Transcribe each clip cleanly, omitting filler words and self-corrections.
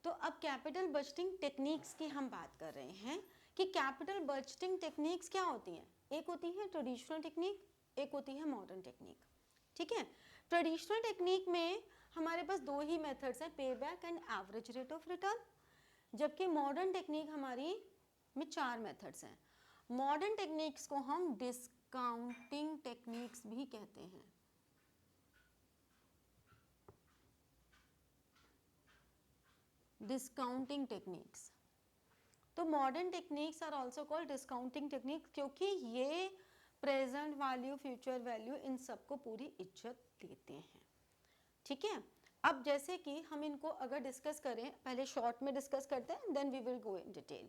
तो अब capital budgeting techniques की हम बात कर रहे हैं कि कैपिटल बजटिंग टेक्निक्स क्या होती हैं। एक होती है ट्रेडिशनल टेक्निक, एक होती है मॉडर्न टेक्निक। ठीक है, ट्रेडिशनल टेक्निक में हमारे पास दो ही मेथड्स हैं, पे back and average rate of return, जबकि मॉडर्न टेक्निक हमारी में 4 मेथड्स हैं। मॉडर्न टेक्निक्स को हम डिस्काउंटिंग टेक्निक्स भी कहते हैं। डिस्काउंटिंग टेक्निक्स, तो modern techniques are also called discounting technique, क्योंकि ये प्रेजेंट वैल्यू, फ्यूचर वैल्यू, इन सबको पूरी इज्जत देते हैं। ठीक है, अब जैसे कि हम इनको अगर डिस्कस करें, पहले शॉर्ट में डिस्कस करते हैं, then we will go in detail.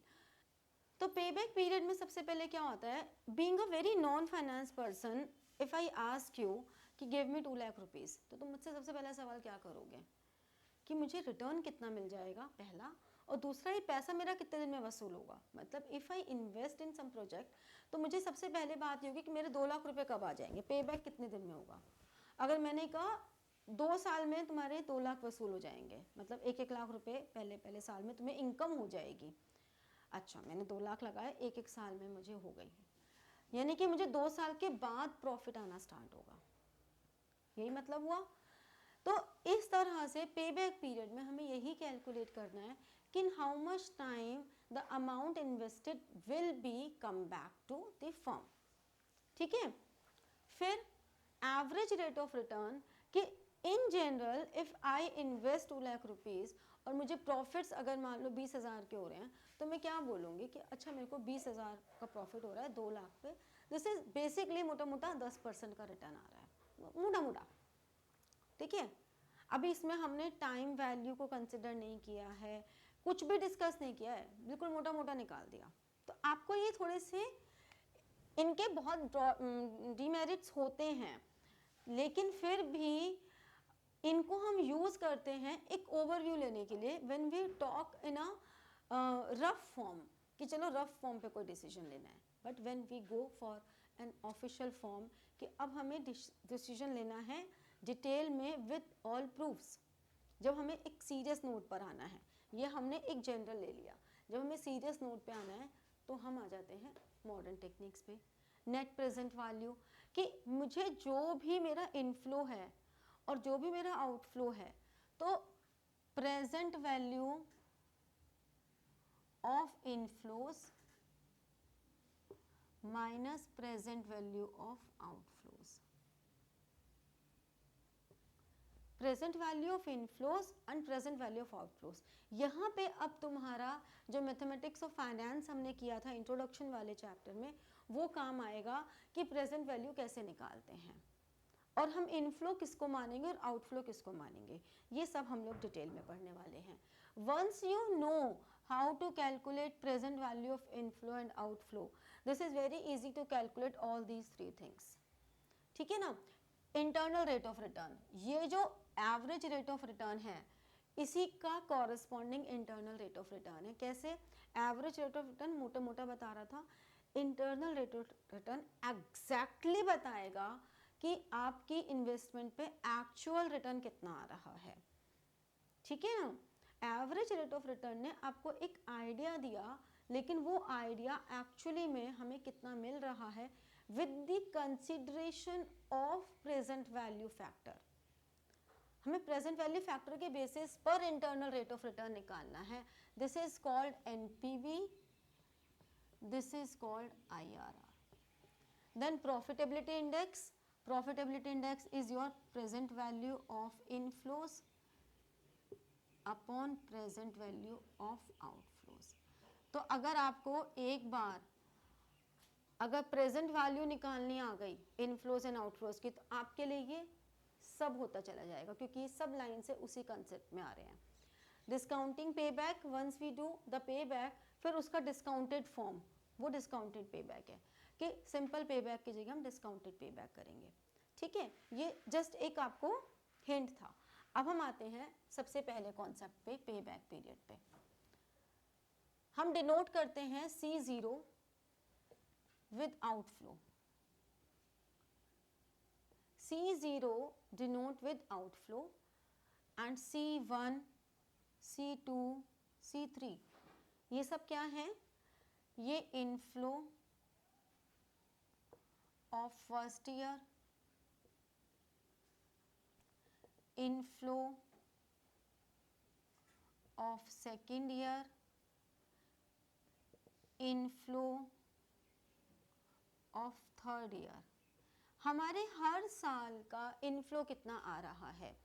तो पे बैक पीरियड में सबसे पहले क्या होता है, being a very non finance person, if I ask you कि गिव मी 2 लाख रुपीज़, तो तुम मुझसे सबसे पहला सवाल क्या करोगे कि मुझे रिटर्न कितना मिल जाएगा, पहला, और दूसरा ये पैसा मेरा कितने दिन में वसूल होगा। मतलब if I invest in some project, तो मुझे सबसे पहले बात ये होगी कि मेरे 2 लाख रुपए कब आ जाएंगे, पे बैक कितने दिन में होगा। अगर मैंने कहा 2 साल में तुम्हारे 2 लाख वसूल हो जाएंगे, मतलब 1-1 लाख रुपए पहले पहले साल में तुम्हें इनकम हो जाएगी। अच्छा, मैंने 2 लाख लगाए, 1-1 साल में मुझे हो गई, यानी कि मुझे 2 साल के बाद प्रॉफिट आना स्टार्ट होगा, यही मतलब हुआ। तो इस तरह से पे बैक पीरियड में हमें यही कैलकुलेट करना है कि in how much time the amount invested will be come back to the firm. ठीक है, फिर एवरेज रेट ऑफ रिटर्न कि in general if I invest 2 lakh rupees और मुझे प्रॉफिट्स अगर मान लो 20,000 के हो रहे हैं, तो मैं क्या बोलूँगी कि अच्छा मेरे को 20,000 का प्रॉफिट हो रहा है 2 लाख पे, दिस इज बेसिकली मोटा मोटा 10% का रिटर्न आ रहा है, मोटा मोटा। ठीक है, अभी इसमें हमने टाइम वैल्यू को कंसिडर नहीं किया है, कुछ भी डिस्कस नहीं किया है, बिल्कुल मोटा मोटा निकाल दिया। तो आपको ये थोड़े से इनके बहुत डीमेरिट्स होते हैं, लेकिन फिर भी इनको हम यूज करते हैं एक ओवरव्यू लेने के लिए when we talk in a rough form, कि चलो रफ फॉर्म पे कोई डिसीजन लेना है, but when we go for an official form कि अब हमें डिसीजन लेना है डिटेल में विद ऑल प्रूफ्स, जब हमें एक सीरियस नोट पर आना है, ये हमने एक जनरल ले लिया, जब हमें सीरियस नोट पे आना है तो हम आ जाते हैं मॉडर्न टेक्निक्स पे। नेट प्रेजेंट वैल्यू कि मुझे जो भी मेरा इनफ्लो है और जो भी मेरा आउटफ्लो है, तो present value of inflows minus present value of outflows, present value of inflows and present value of outflows. यहाँ पे अब तुम्हारा जो मैथमेटिक्स ऑफ फाइनेंस हमने किया था इंट्रोडक्शन वाले चैप्टर में, वो काम आएगा कि प्रेजेंट वैल्यू कैसे निकालते हैं और हम इनफ्लो किसको मानेंगे और आउटफ्लो किसको मानेंगे, ये सब हम लोग डिटेल में पढ़ने वाले हैं। Once you know how to calculate present value of inflow and outflow, this is very easy to calculate all these 3 things. ठीक है ना। इंटरनल रेट ऑफ रिटर्न, ये जो एवरेज रेट ऑफ रिटर्न है, इसी का corresponding internal rate of return है। कैसे? एवरेज रेट ऑफ रिटर्न मोटा मोटा बता रहा था, internal rate of return exactly बताएगा कि आपकी इन्वेस्टमेंट पे एक्चुअल रिटर्न कितना आ रहा है। ठीक है ना। एवरेज रेट ऑफ रिटर्न ने आपको एक आइडिया दिया, लेकिन वो आइडिया एक्चुअली में हमें कितना मिल रहा है with the consideration of present value factor. हमें प्रेजेंट वैल्यू फैक्टर के बेसिस पर इंटरनल रेट ऑफ रिटर्न निकालना है। This is called NPV, this is called IRR. Then profitability index, profitability index is your present value of inflows upon present value of outflows. तो अगर आपको एक बार अगर present value निकालनी आ गई इनफ्लोज एंड आउटफ्लोज की, तो आपके लिए ये सब होता चला जाएगा, क्योंकि ये सब लाइन से उसी कंसेप्ट में आ रहे हैं। Discounting pay back, once we do the pay back, फिर उसका डिस्काउंटेड फॉर्म, वो डिस्काउंटेड पे बैक है कि सिंपल पे बैक की जगह हम डिस्काउंटेड पे बैक करेंगे। ठीक है, ये जस्ट एक आपको हिंट था। अब हम आते हैं सबसे पहले कॉन्सेप्ट पे बैक पीरियड पे। हम डिनोट करते हैं C0 with outflow. C0 denote with outflow and C1 C2, C3, ये सब क्या है? ये inflow of first year, inflow of second year, inflow of third year. हमारे हर साल का इनफ्लो कितना आ रहा है?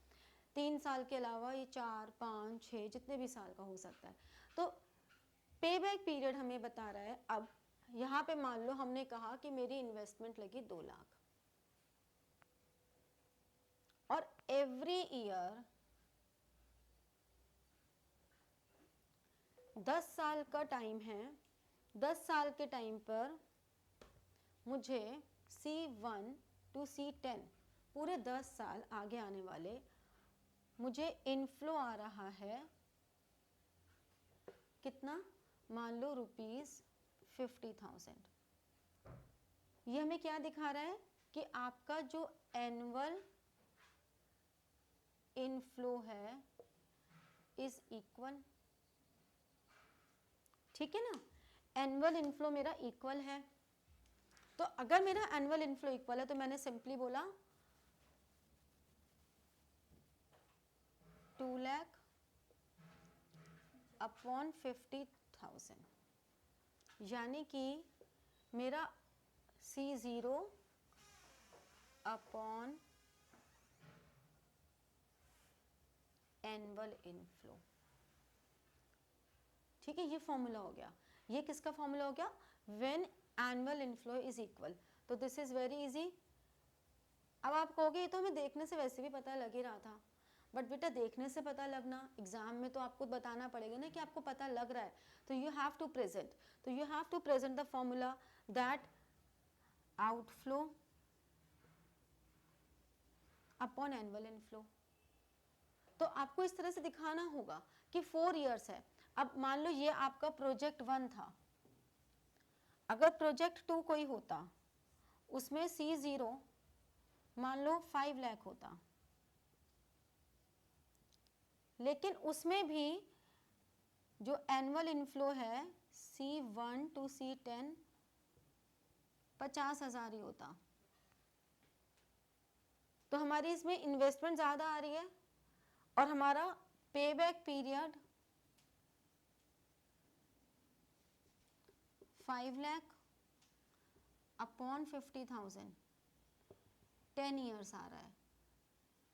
3 साल के अलावा ये 4, 5, 6 जितने भी साल का हो सकता है। तो पे बैक पीरियड हमें बता रहा है। अब यहाँ पे मान लो हमने कहा कि मेरी इन्वेस्टमेंट लगी 2 लाख और एवरी ईयर 10 साल का टाइम है। 10 साल के टाइम पर मुझे C1 to C10 पूरे 10 साल आगे आने वाले मुझे इनफ्लो आ रहा है कितना? मान लो ₹50,000। ये हमें क्या दिखा रहा है कि आपका जो एनुअल इनफ्लो है इज इक्वल। ठीक है ना? एनुअल इनफ्लो मेरा इक्वल है। तो अगर मेरा एनुअल इनफ्लो इक्वल है तो मैंने सिंपली बोला 2 लाख अपॉन 50,000, यानी कि मेरा C0 अपॉन एनुअल इनफ्लो। ठीक है, ये फॉर्मूला हो गया। ये किसका फॉर्मूला हो गया? When annual inflow is equal. तो दिस इज वेरी इजी। अब आप कहोगे ये तो हमें देखने से वैसे भी पता लग ही रहा था, बट बेटा देखने से पता लगना, एग्जाम में तो आपको बताना पड़ेगा ना कि आपको पता लग रहा है। तो यू हैव टू प्रेजेंट, तो you have to present the formula that outflow upon annual inflow. तो आपको इस तरह से दिखाना होगा कि 4 इयर्स है। अब मान लो ये आपका प्रोजेक्ट 1 था, अगर प्रोजेक्ट 2 कोई होता उसमें C0 मान लो 5 लाख होता, लेकिन उसमें भी जो एनुअल इनफ्लो है C1 to C10 50,000 ही होता। तो हमारी इसमें इन्वेस्टमेंट ज़्यादा आ रही है और हमारा pay back period 5 lakh upon 50,000 10 years आ रहा है।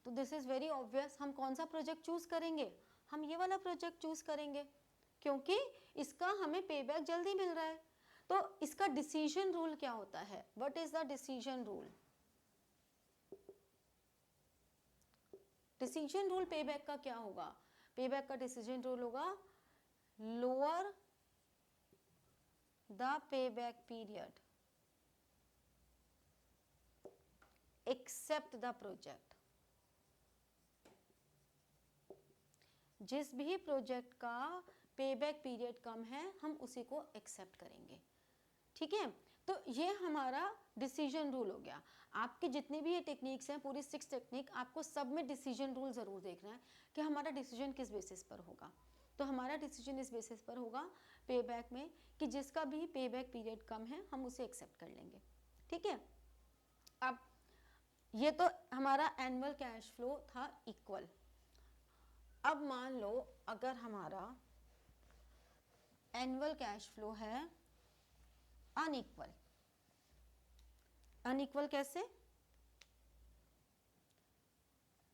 तो दिस इज वेरी ऑब्वियस, हम कौन सा प्रोजेक्ट चूज करेंगे? हम ये वाला प्रोजेक्ट चूज करेंगे क्योंकि इसका हमें पे बैक जल्दी मिल रहा है। तो इसका डिसीजन रूल क्या होता है? What is the decision rule? Decision rule pay back का क्या होगा? पे बैक का डिसीजन रूल होगा lower the pay back period accept the project. जिस भी प्रोजेक्ट का पे बैक पीरियड कम है हम उसी को एक्सेप्ट करेंगे। ठीक है, तो ये हमारा डिसीजन रूल हो गया। आपकी जितनी भी ये टेक्निक्स हैं, पूरी 6 टेक्निक, आपको सब में डिसीजन रूल जरूर देखना है कि हमारा डिसीजन किस बेसिस पर होगा। तो हमारा डिसीजन इस बेसिस पर होगा पे बैक में कि जिसका भी पे बैक पीरियड कम है हम उसे एक्सेप्ट कर लेंगे। ठीक है, अब ये तो हमारा एनुअल कैश फ्लो था इक्वल। अब मान लो अगर हमारा एनुअल कैश फ्लो है अनइक्वल। अनइक्वल कैसे?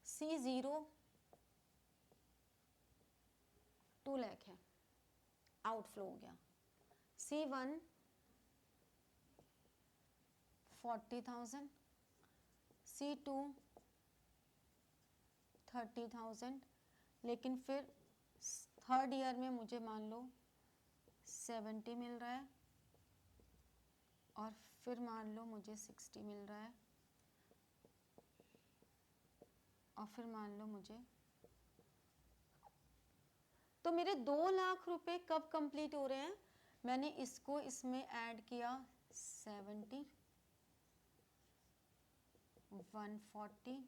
C0 2 लाख है, आउटफ्लो हो गया। C1 40,000, C2 30,000, लेकिन फिर थर्ड ईयर में मुझे मान लो 70 मिल रहा है और फिर मान लो मुझे 60 मिल रहा है और फिर मान लो मुझे, तो मेरे 2 लाख रुपए कब कंप्लीट हो रहे हैं? मैंने इसको इसमें ऐड किया 70, 140,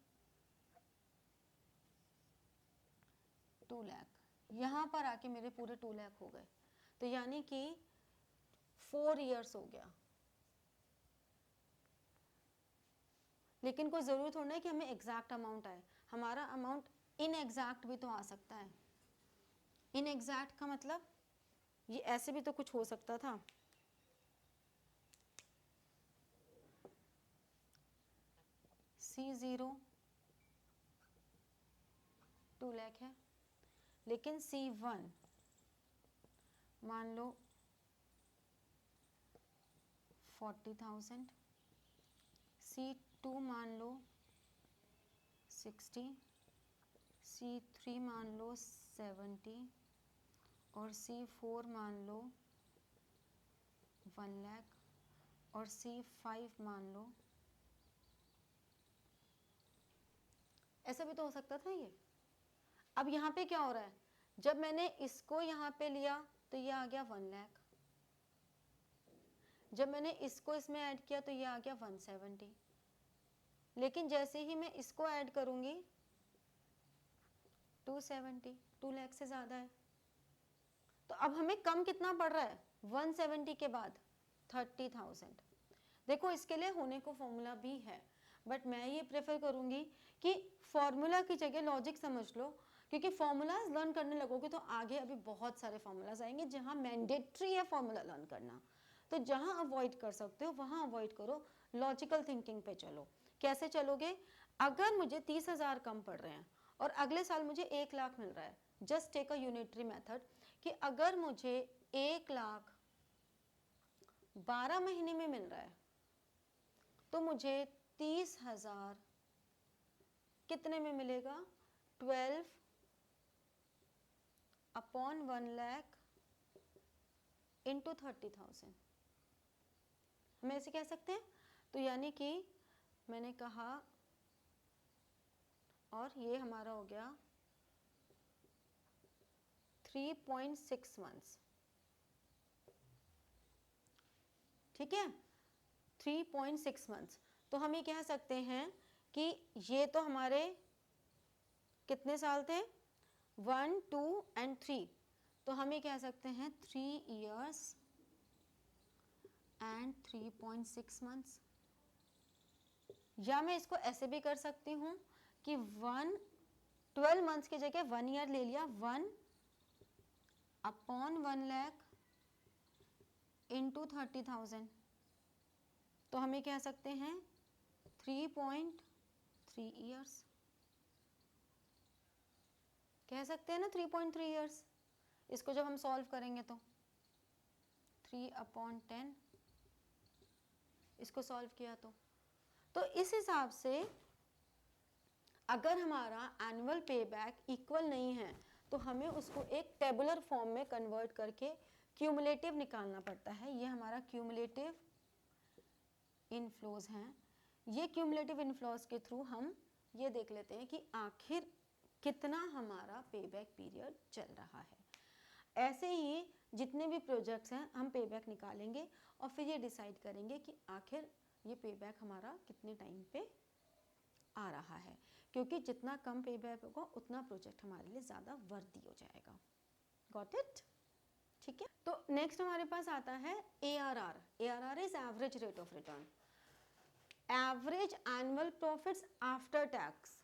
2 लाख, यहाँ पर आके मेरे पूरे 2 लाख हो गए, तो यानी कि 4 इयर्स हो गया। लेकिन कोई ज़रूरी थोड़ा है कि हमें एग्जैक्ट अमाउंट आए, हमारा अमाउंट इनएग्जैक्ट भी तो आ सकता है। इनएग्जैक्ट का मतलब ये ऐसे भी तो कुछ हो सकता था, C0 2 लाख है, लेकिन C1 मान लो 40,000, C2 मान लो 60, C3 मान लो 70 और C4 मान लो 1 लाख और C5 मान लो। ऐसा भी तो हो सकता था ये। अब यहाँ पे क्या हो रहा है, जब मैंने इसको यहाँ पे लिया तो ये आ गया 1 लाख, जब मैंने इसको इसमें ऐड किया तो ये आ गया 170, लेकिन जैसे ही मैं इसको ऐड करूंगी 270, 2 लाख से ज़्यादा है। तो अब हमें कम कितना पड़ रहा है 170 के बाद 30,000। देखो इसके लिए होने को फॉर्मूला भी है, बट मैं ये प्रेफर करूंगी कि फॉर्मूला की जगह लॉजिक समझ लो, क्योंकि फॉर्मूलाज लर्न करने लगोगे तो आगे अभी बहुत सारे फॉर्मूलाज आएंगे जहां मैंडेटरी है फॉर्मूला लर्न करना। तो जहां अवॉइड कर सकते हो वहां अवॉइड करो, लॉजिकल थिंकिंग पे चलो। कैसे चलोगे, अगर मुझे 30,000 कम पड़ रहे हैं और अगले साल मुझे 1 लाख मिल रहा है, just take a unitary method कि अगर मुझे 1 लाख 12 महीने में मिल रहा है तो मुझे 30,000 कितने में मिलेगा, 12 अपॉन 1 लाख इंटू 30,000, हम ऐसे कह सकते हैं। तो यानी कि मैंने कहा, और ये हमारा हो गया 3.6 मंथ्स, ठीक है, 3.6 मंथ्स। तो हम ये कह सकते हैं कि ये तो हमारे कितने साल थे, 1, 2 एंड 3, तो हम ये कह सकते हैं 3 इयर्स एंड 3.6 मंथ्स। या मैं इसको ऐसे भी कर सकती हूँ कि 12 मंथ्स की जगह 1 ईयर ले लिया, 1 अपॉन 1 लाख इंटू 30,000, तो हम ये कह सकते हैं 3.3 इयर्स, कह सकते हैं ना 3.3 इयर्स। इसको जब हम सॉल्व करेंगे तो 3/10, इसको सॉल्व किया तो इस हिसाब से अगर हमारा एनुअल पे बैक इक्वल नहीं है तो हमें उसको एक टेबुलर फॉर्म में कन्वर्ट करके क्यूमुलेटिव निकालना पड़ता है। ये हमारा क्यूमुलेटिव इनफ्लोज हैं। ये क्यूमुलेटिव इनफ्लोज के थ्रू हम ये देख लेते हैं कि आखिर कितना हमारा पे बैक पीरियड चल रहा है। ऐसे ही जितने भी प्रोजेक्ट्स हैं हम पे बैक निकालेंगे और फिर ये डिसाइड करेंगे कि आखिर ये पे बैक हमारा कितने टाइम पे आ रहा है, क्योंकि जितना कम पे बैक होगा उतना प्रोजेक्ट हमारे लिए ज़्यादा वर्दी हो जाएगा। गॉट इट, ठीक है। तो नेक्स्ट हमारे पास आता है ARR। ARR is average rate of return, average annual profits after tax.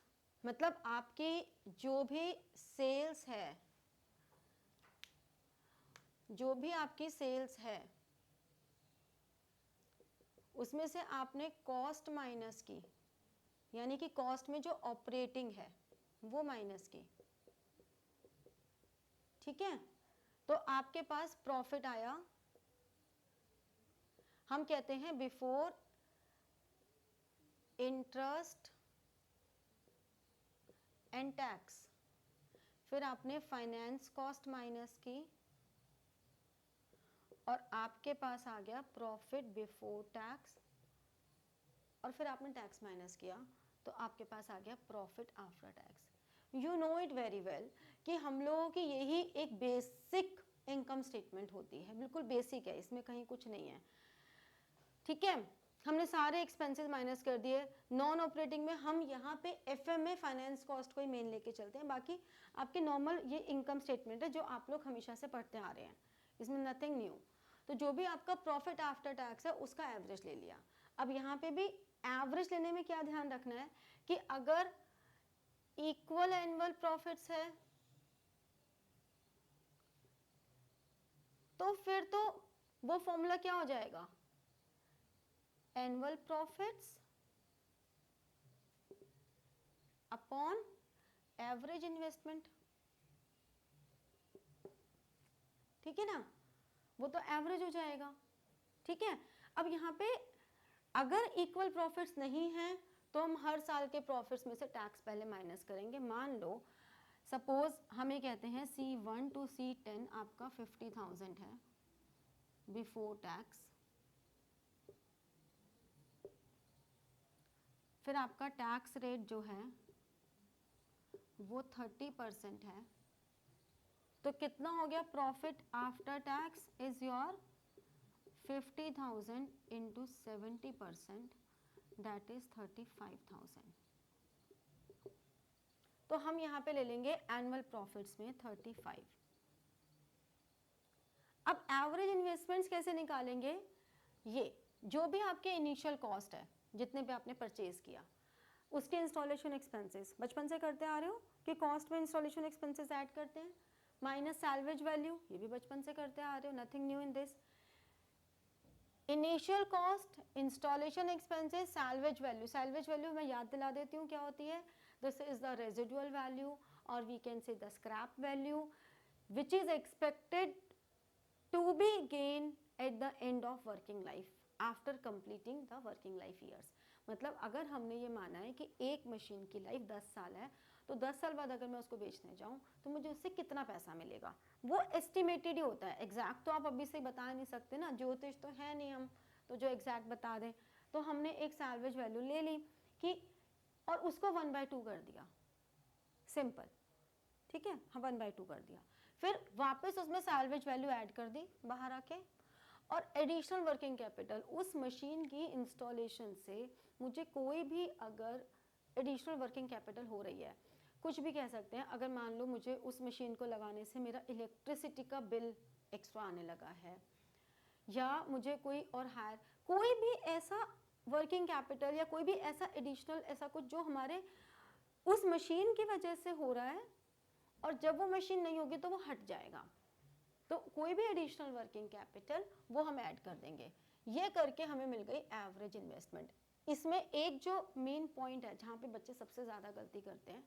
मतलब आपकी जो भी सेल्स है, जो भी आपकी सेल्स है उसमें से आपने कॉस्ट माइनस की, यानी कि कॉस्ट में जो ऑपरेटिंग है वो माइनस की, ठीक है, तो आपके पास प्रॉफिट आया। हम कहते हैं बिफोर इंटरेस्ट एंड टैक्स, फिर आपने फाइनेंस कॉस्ट माइनस की और आपके पास आ गया प्रॉफिट बिफोर टैक्स, और फिर आपने टैक्स माइनस किया तो आपके पास आ गया profit after tax. You know it very well कि हम लोगों की यही एक बेसिक इनकम स्टेटमेंट होती है, बिल्कुल बेसिक है, इसमें कहीं कुछ नहीं है, ठीक है। हमने सारे एक्सपेंसेस माइनस कर दिए। नॉन ऑपरेटिंग में हम यहाँ पे एफएम में फाइनेंस कॉस्ट को ही मेन लेके चलते हैं, बाकी आपके नॉर्मल ये इनकम स्टेटमेंट है जो आप लोग हमेशा से पढ़ते आ रहे हैं, इसमें नथिंग न्यू। तो जो भी आपका प्रॉफिट आफ्टर टैक्स है उसका एवरेज ले लिया। अब यहाँ पे भी एवरेज लेने में क्या ध्यान रखना है कि अगर इक्वल एनुअल प्रॉफिट्स है तो फिर तो वो फॉर्मूला क्या हो जाएगा, annual profits upon average investment, ठीक है ना, वो तो एवरेज हो जाएगा। ठीक है, अब यहाँ पे अगर इक्वल प्रॉफिट्स नहीं है तो हम हर साल के प्रॉफिट्स में से टैक्स पहले माइनस करेंगे। मान लो सपोज हमें कहते हैं C1 to C10 आपका 50,000 है बिफोर टैक्स, फिर आपका टैक्स रेट जो है वो 30% है, तो कितना हो गया, profit after tax is your 50,000 into 70%, that is 35,000। तो हम यहाँ पे ले लेंगे एनुअल प्रॉफिट्स में 35। अब एवरेज इन्वेस्टमेंट्स कैसे निकालेंगे, ये जो भी आपके इनिशियल कॉस्ट है जितने भी आपने परचेज किया उसके इंस्टॉलेशन एक्सपेंसेस बचपन से करते आ रहे हो कि कॉस्ट में इंस्टॉलेशन एक्सपेंसेस ऐड करते हैं, माइनस सैल्वेज वैल्यू, ये भी बचपन से करते आ रहे हो, nothing new in this. Initial cost, installation expenses, salvage value. Salvage value मैं याद दिला देती हूँ क्या होती है, this is the residual value और we can say the scrap value which is expected to be gained at the end of working life after completing the working life years। मतलब अगर हमने ये माना है कि एक मशीन की लाइफ 10 साल है तो 10 साल बाद अगर मैं उसको बेचने जाऊँ तो मुझे उससे कितना पैसा मिलेगा, वो एस्टिमेटेड ही होता है, एग्जैक्ट तो आप अभी से बता नहीं सकते ना, ज्योतिष तो है नहीं हम तो जो एग्जैक्ट बता दें। तो हमने एक सैल्वेज वैल्यू ले ली कि और उसको 1/2 कर दिया, सिंपल, ठीक है, हाँ 1/2 कर दिया, फिर वापस उसमें सैल्वेज वैल्यू ऐड कर दी बाहर आके, और एडिशनल वर्किंग कैपिटल उस मशीन की इंस्टॉलेशन से मुझे कोई भी अगर एडिशनल वर्किंग कैपिटल हो रही है, कुछ भी कह सकते हैं, अगर मान लो मुझे उस मशीन को लगाने से मेरा इलेक्ट्रिसिटी का बिल एक्स्ट्रा आने लगा है या मुझे कोई और हायर कोई भी ऐसा वर्किंग कैपिटल या कोई भी ऐसा एडिशनल ऐसा कुछ जो हमारे उस मशीन की वजह से हो रहा है और जब वो मशीन नहीं होगी तो वो हट जाएगा, तो कोई भी एडिशनल वर्किंग कैपिटल वो हम ऐड कर देंगे। ये करके हमें मिल गई एवरेज इन्वेस्टमेंट। इसमें एक जो मेन पॉइंट है जहाँ पे बच्चे सबसे ज़्यादा गलती करते हैं,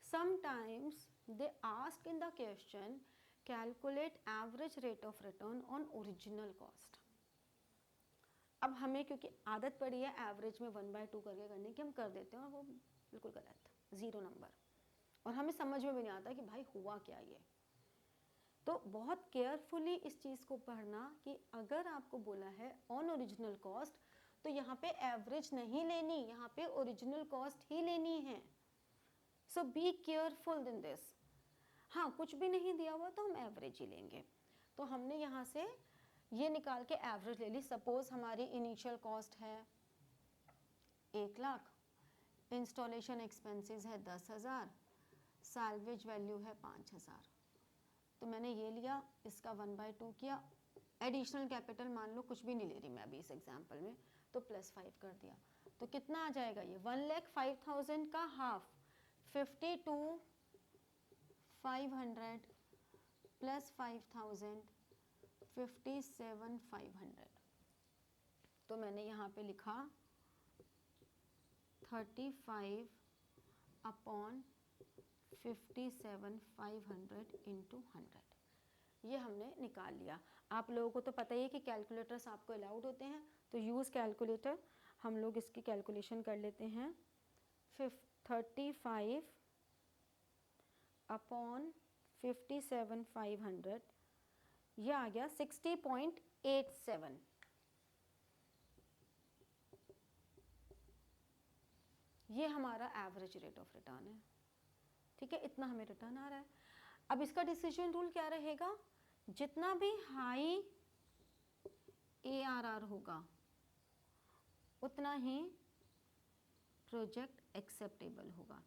sometimes they ask in the question calculate average rate of return on original cost. अब हमें क्योंकि आदत पड़ी है एवरेज में 1/2 करके करने की, हम कर देते हैं और वो बिल्कुल गलत, 0 नंबर, और हमें समझ में भी नहीं आता कि भाई हुआ क्या ये। तो बहुत केयरफुली इस चीज़ को पढ़ना कि अगर आपको बोला है ऑन ओरिजिनल कॉस्ट तो यहाँ पे एवरेज नहीं लेनी, यहाँ पे ओरिजिनल कॉस्ट ही लेनी है। सो बी केयरफुल इन दिस। हाँ कुछ भी नहीं दिया हुआ तो हम एवरेज ही लेंगे। तो हमने यहाँ से ये निकाल के एवरेज ले ली। सपोज हमारी इनिशियल कॉस्ट है 1 लाख, इंस्टॉलेशन एक्सपेंसेस है 10,000, सैल्वेज वैल्यू है 5,000, तो मैंने ये लिया, इसका 1/2 किया, एडिशनल कैपिटल मान लो कुछ भी नहीं ले रही मैं अभी इस एग्जांपल में, तो +5 कर दिया, तो कितना आ जाएगा ये 1,05,000 का हाफ 52,500 प्लस 5,000 57,500। तो मैंने यहाँ पे लिखा 35 अपॉन 57,500 इंटू 100, ये हमने निकाल लिया। आप लोगों को तो पता ही है कि कैलकुलेटर्स आपको अलाउड होते हैं, तो यूज़ कैलकुलेटर। हम लोग इसकी कैलकुलेशन कर लेते हैं। 35 अपॉन 57,500, ये आ गया 60.87। ये हमारा एवरेज रेट ऑफ रिटर्न है, ठीक है, इतना हमें रिटर्न आ रहा है। अब इसका डिसीजन रूल क्या रहेगा, जितना भी हाई ARR होगा उतना ही प्रोजेक्ट एक्सेप्टेबल होगा।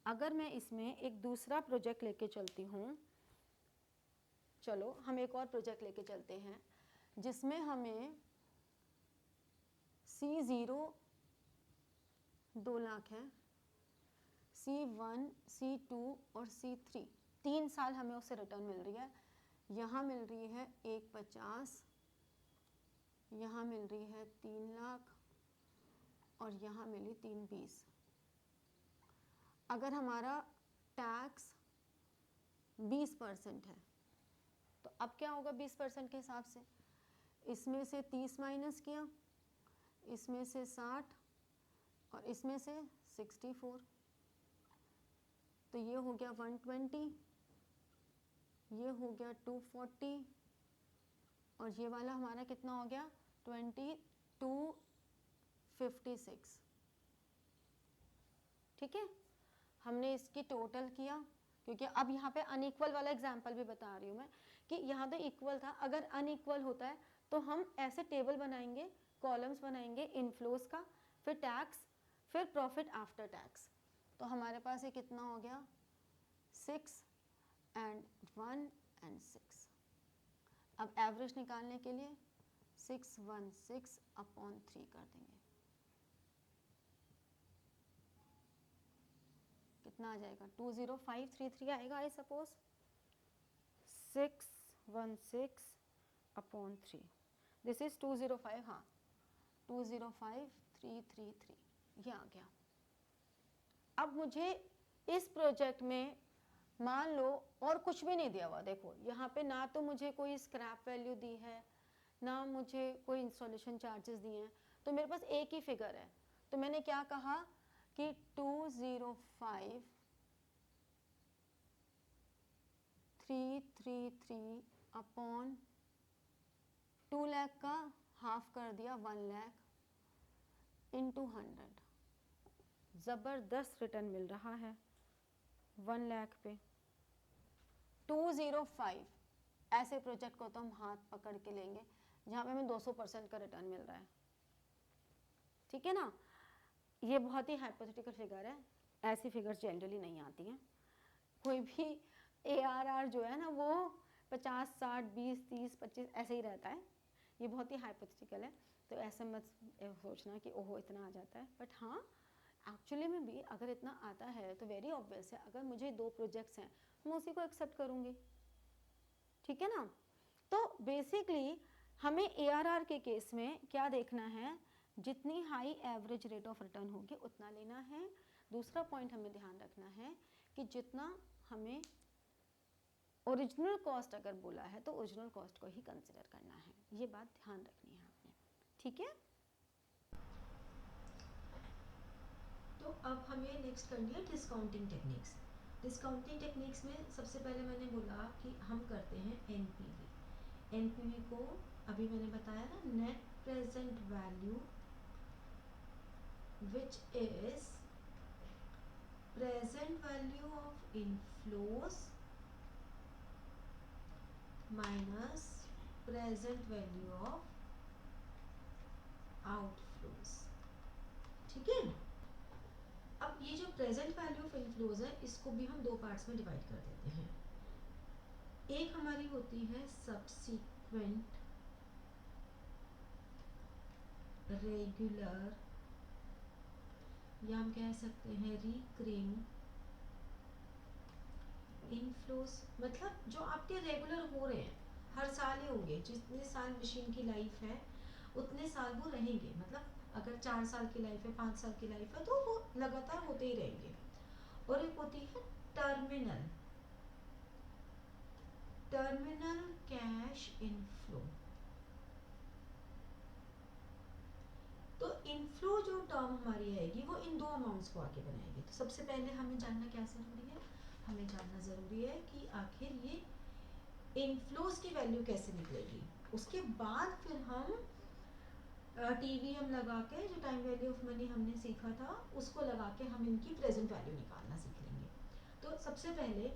अगर मैं इसमें एक दूसरा प्रोजेक्ट लेके चलती हूँ, चलो हम एक और प्रोजेक्ट लेके चलते हैं जिसमें हमें C0 2 लाख है, C1, C2 और C3 3 साल हमें उससे रिटर्न मिल रही है। यहाँ मिल रही है 1,50,000, यहाँ मिल रही है 3 लाख और यहाँ मिली 3,20,000। अगर हमारा टैक्स 20% है तो अब क्या होगा 20% के हिसाब से, इसमें से 30 माइनस किया, इसमें से 60 और इसमें से 64, तो ये हो गया 120, ये हो गया 240 और ये वाला हमारा कितना हो गया 2256। ठीक है, हमने इसकी टोटल किया, क्योंकि अब यहाँ पे अनइक्वल वाला एग्जाम्पल भी बता रही हूँ मैं कि यहाँ तो इक्वल था, अगर अनइक्वल होता है तो हम ऐसे टेबल बनाएंगे, कॉलम्स बनाएंगे, इनफ्लोज का, फिर टैक्स, फिर प्रॉफिट आफ्टर टैक्स। तो हमारे पास ये कितना हो गया 6 and 1 and 6। अब एवरेज निकालने के लिए 616/3 कर देंगे, कितना आ जाएगा 20533 आएगा आई सपोज। 616/3 दिस इज 205, हाँ 205,333 ये आ गया। अब मुझे इस प्रोजेक्ट में मान लो और कुछ भी नहीं दिया हुआ, देखो यहाँ पे ना तो मुझे कोई स्क्रैप वैल्यू दी है, ना मुझे कोई इंस्टॉलेशन चार्जेस दिए हैं, तो मेरे पास एक ही फिगर है। तो मैंने क्या कहा कि 205,333/2 लाख का हाफ कर दिया 1 लाख इंटू 100, ज़बरदस्त रिटर्न मिल रहा है 1 लाख पे। 205 ऐसे प्रोजेक्ट को तो हम हाथ पकड़ के लेंगे जहाँ पे हमें 200% का रिटर्न मिल रहा है। ठीक है ना, ये बहुत ही हाइपोथेटिकल फिगर है, ऐसी फिगर्स जनरली नहीं आती हैं। कोई भी ARR जो है ना वो 50, 60, 20, 30, 25 ऐसे ही रहता है, ये बहुत ही हाइपोथेटिकल है, तो ऐसे मत सोचना कि ओहो इतना आ जाता है। बट हाँ एक्चुअली में भी अगर इतना आता है तो वेरी ऑब्वियस है, अगर मुझे 2 प्रोजेक्ट्स हैं मैं उसी को एक्सेप्ट करूँगी। ठीक है ना, तो बेसिकली हमें ARR के केस में क्या देखना है, जितनी high average rate of return होगी उतना लेना है। दूसरा पॉइंट हमें ध्यान रखना है कि जितना हमें ओरिजिनल कॉस्ट अगर बोला है तो ओरिजिनल कॉस्ट को ही कंसिडर करना है, ये बात ध्यान रखनी है आपने। ठीक है, तो अब हमें नेक्स्ट करनी है डिस्काउंटिंग टेक्निक्स। डिस्काउंटिंग टेक्निक्स में सबसे पहले मैंने बोला कि हम करते हैं एनपीवी। एनपीवी को अभी मैंने बताया ना, net present value which is present value of inflows minus present value of outflows. ठीक है, अब ये जो प्रेजेंट वैल्यू ऑफ इनफ्लोज है इसको भी हम 2 पार्ट्स में डिवाइड कर देते हैं। एक हमारी होती है सबसीक्वेंट रेगुलर, या हम कह सकते हैं रिकरिंग इनफ्लोज, मतलब जो आपके रेगुलर हो रहे हैं, हर साल ही होंगे, जितने साल मशीन की लाइफ है उतने साल वो रहेंगे। मतलब अगर 4 साल की लाइफ है, 5 साल की लाइफ है, तो वो लगातार होते ही रहेंगे। और एक होती है टर्मिनल कैश इनफ्लो। तो इनफ्लो जो टर्म हमारी आएगी वो इन 2 अमाउंट्स को आगे बनाएगी। तो सबसे पहले हमें जानना क्या जरूरी है, हमें जानना जरूरी है कि आखिर ये इनफ्लोज की वैल्यू कैसे निकलेगी। उसके बाद फिर हम TVM लगा के, जो टाइम वैल्यू ऑफ मनी हमने सीखा था, उसको लगा के हम इनकी प्रेजेंट वैल्यू निकालना सीख लेंगे। तो सबसे पहले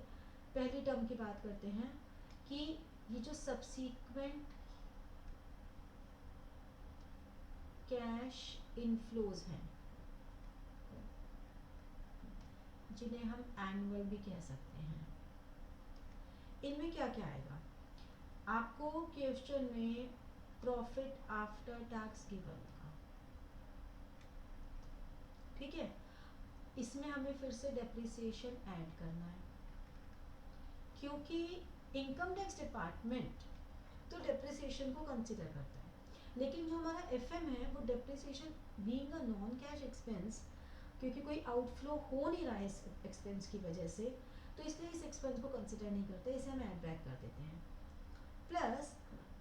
पहली टर्म की बात करते हैं कि ये जो सबसीक्वेंट कैश इनफ्लोज हैं, जिन्हें हम एनुअल भी कह सकते हैं। इनमें क्या क्या आएगा? आपको क्वेश्चन में प्रॉफिट आफ्टर टैक्स गिवन होगा, ठीक है। इसमें हमें फिर से डेप्रिसिएशन ऐड करना है, क्योंकि इनकम टैक्स डिपार्टमेंट तो डेप्रिसिएशन को कंसिडर करता है, लेकिन जो हमारा एफएम है वो depreciation being a non cash expense, क्योंकि कोई आउटफ्लो हो नहीं रहा है इस एक्सपेंस की वजह से, तो इसलिए इस एक्सपेंस को कंसिडर नहीं करते, इसे हम ऐड बैक कर देते हैं। प्लस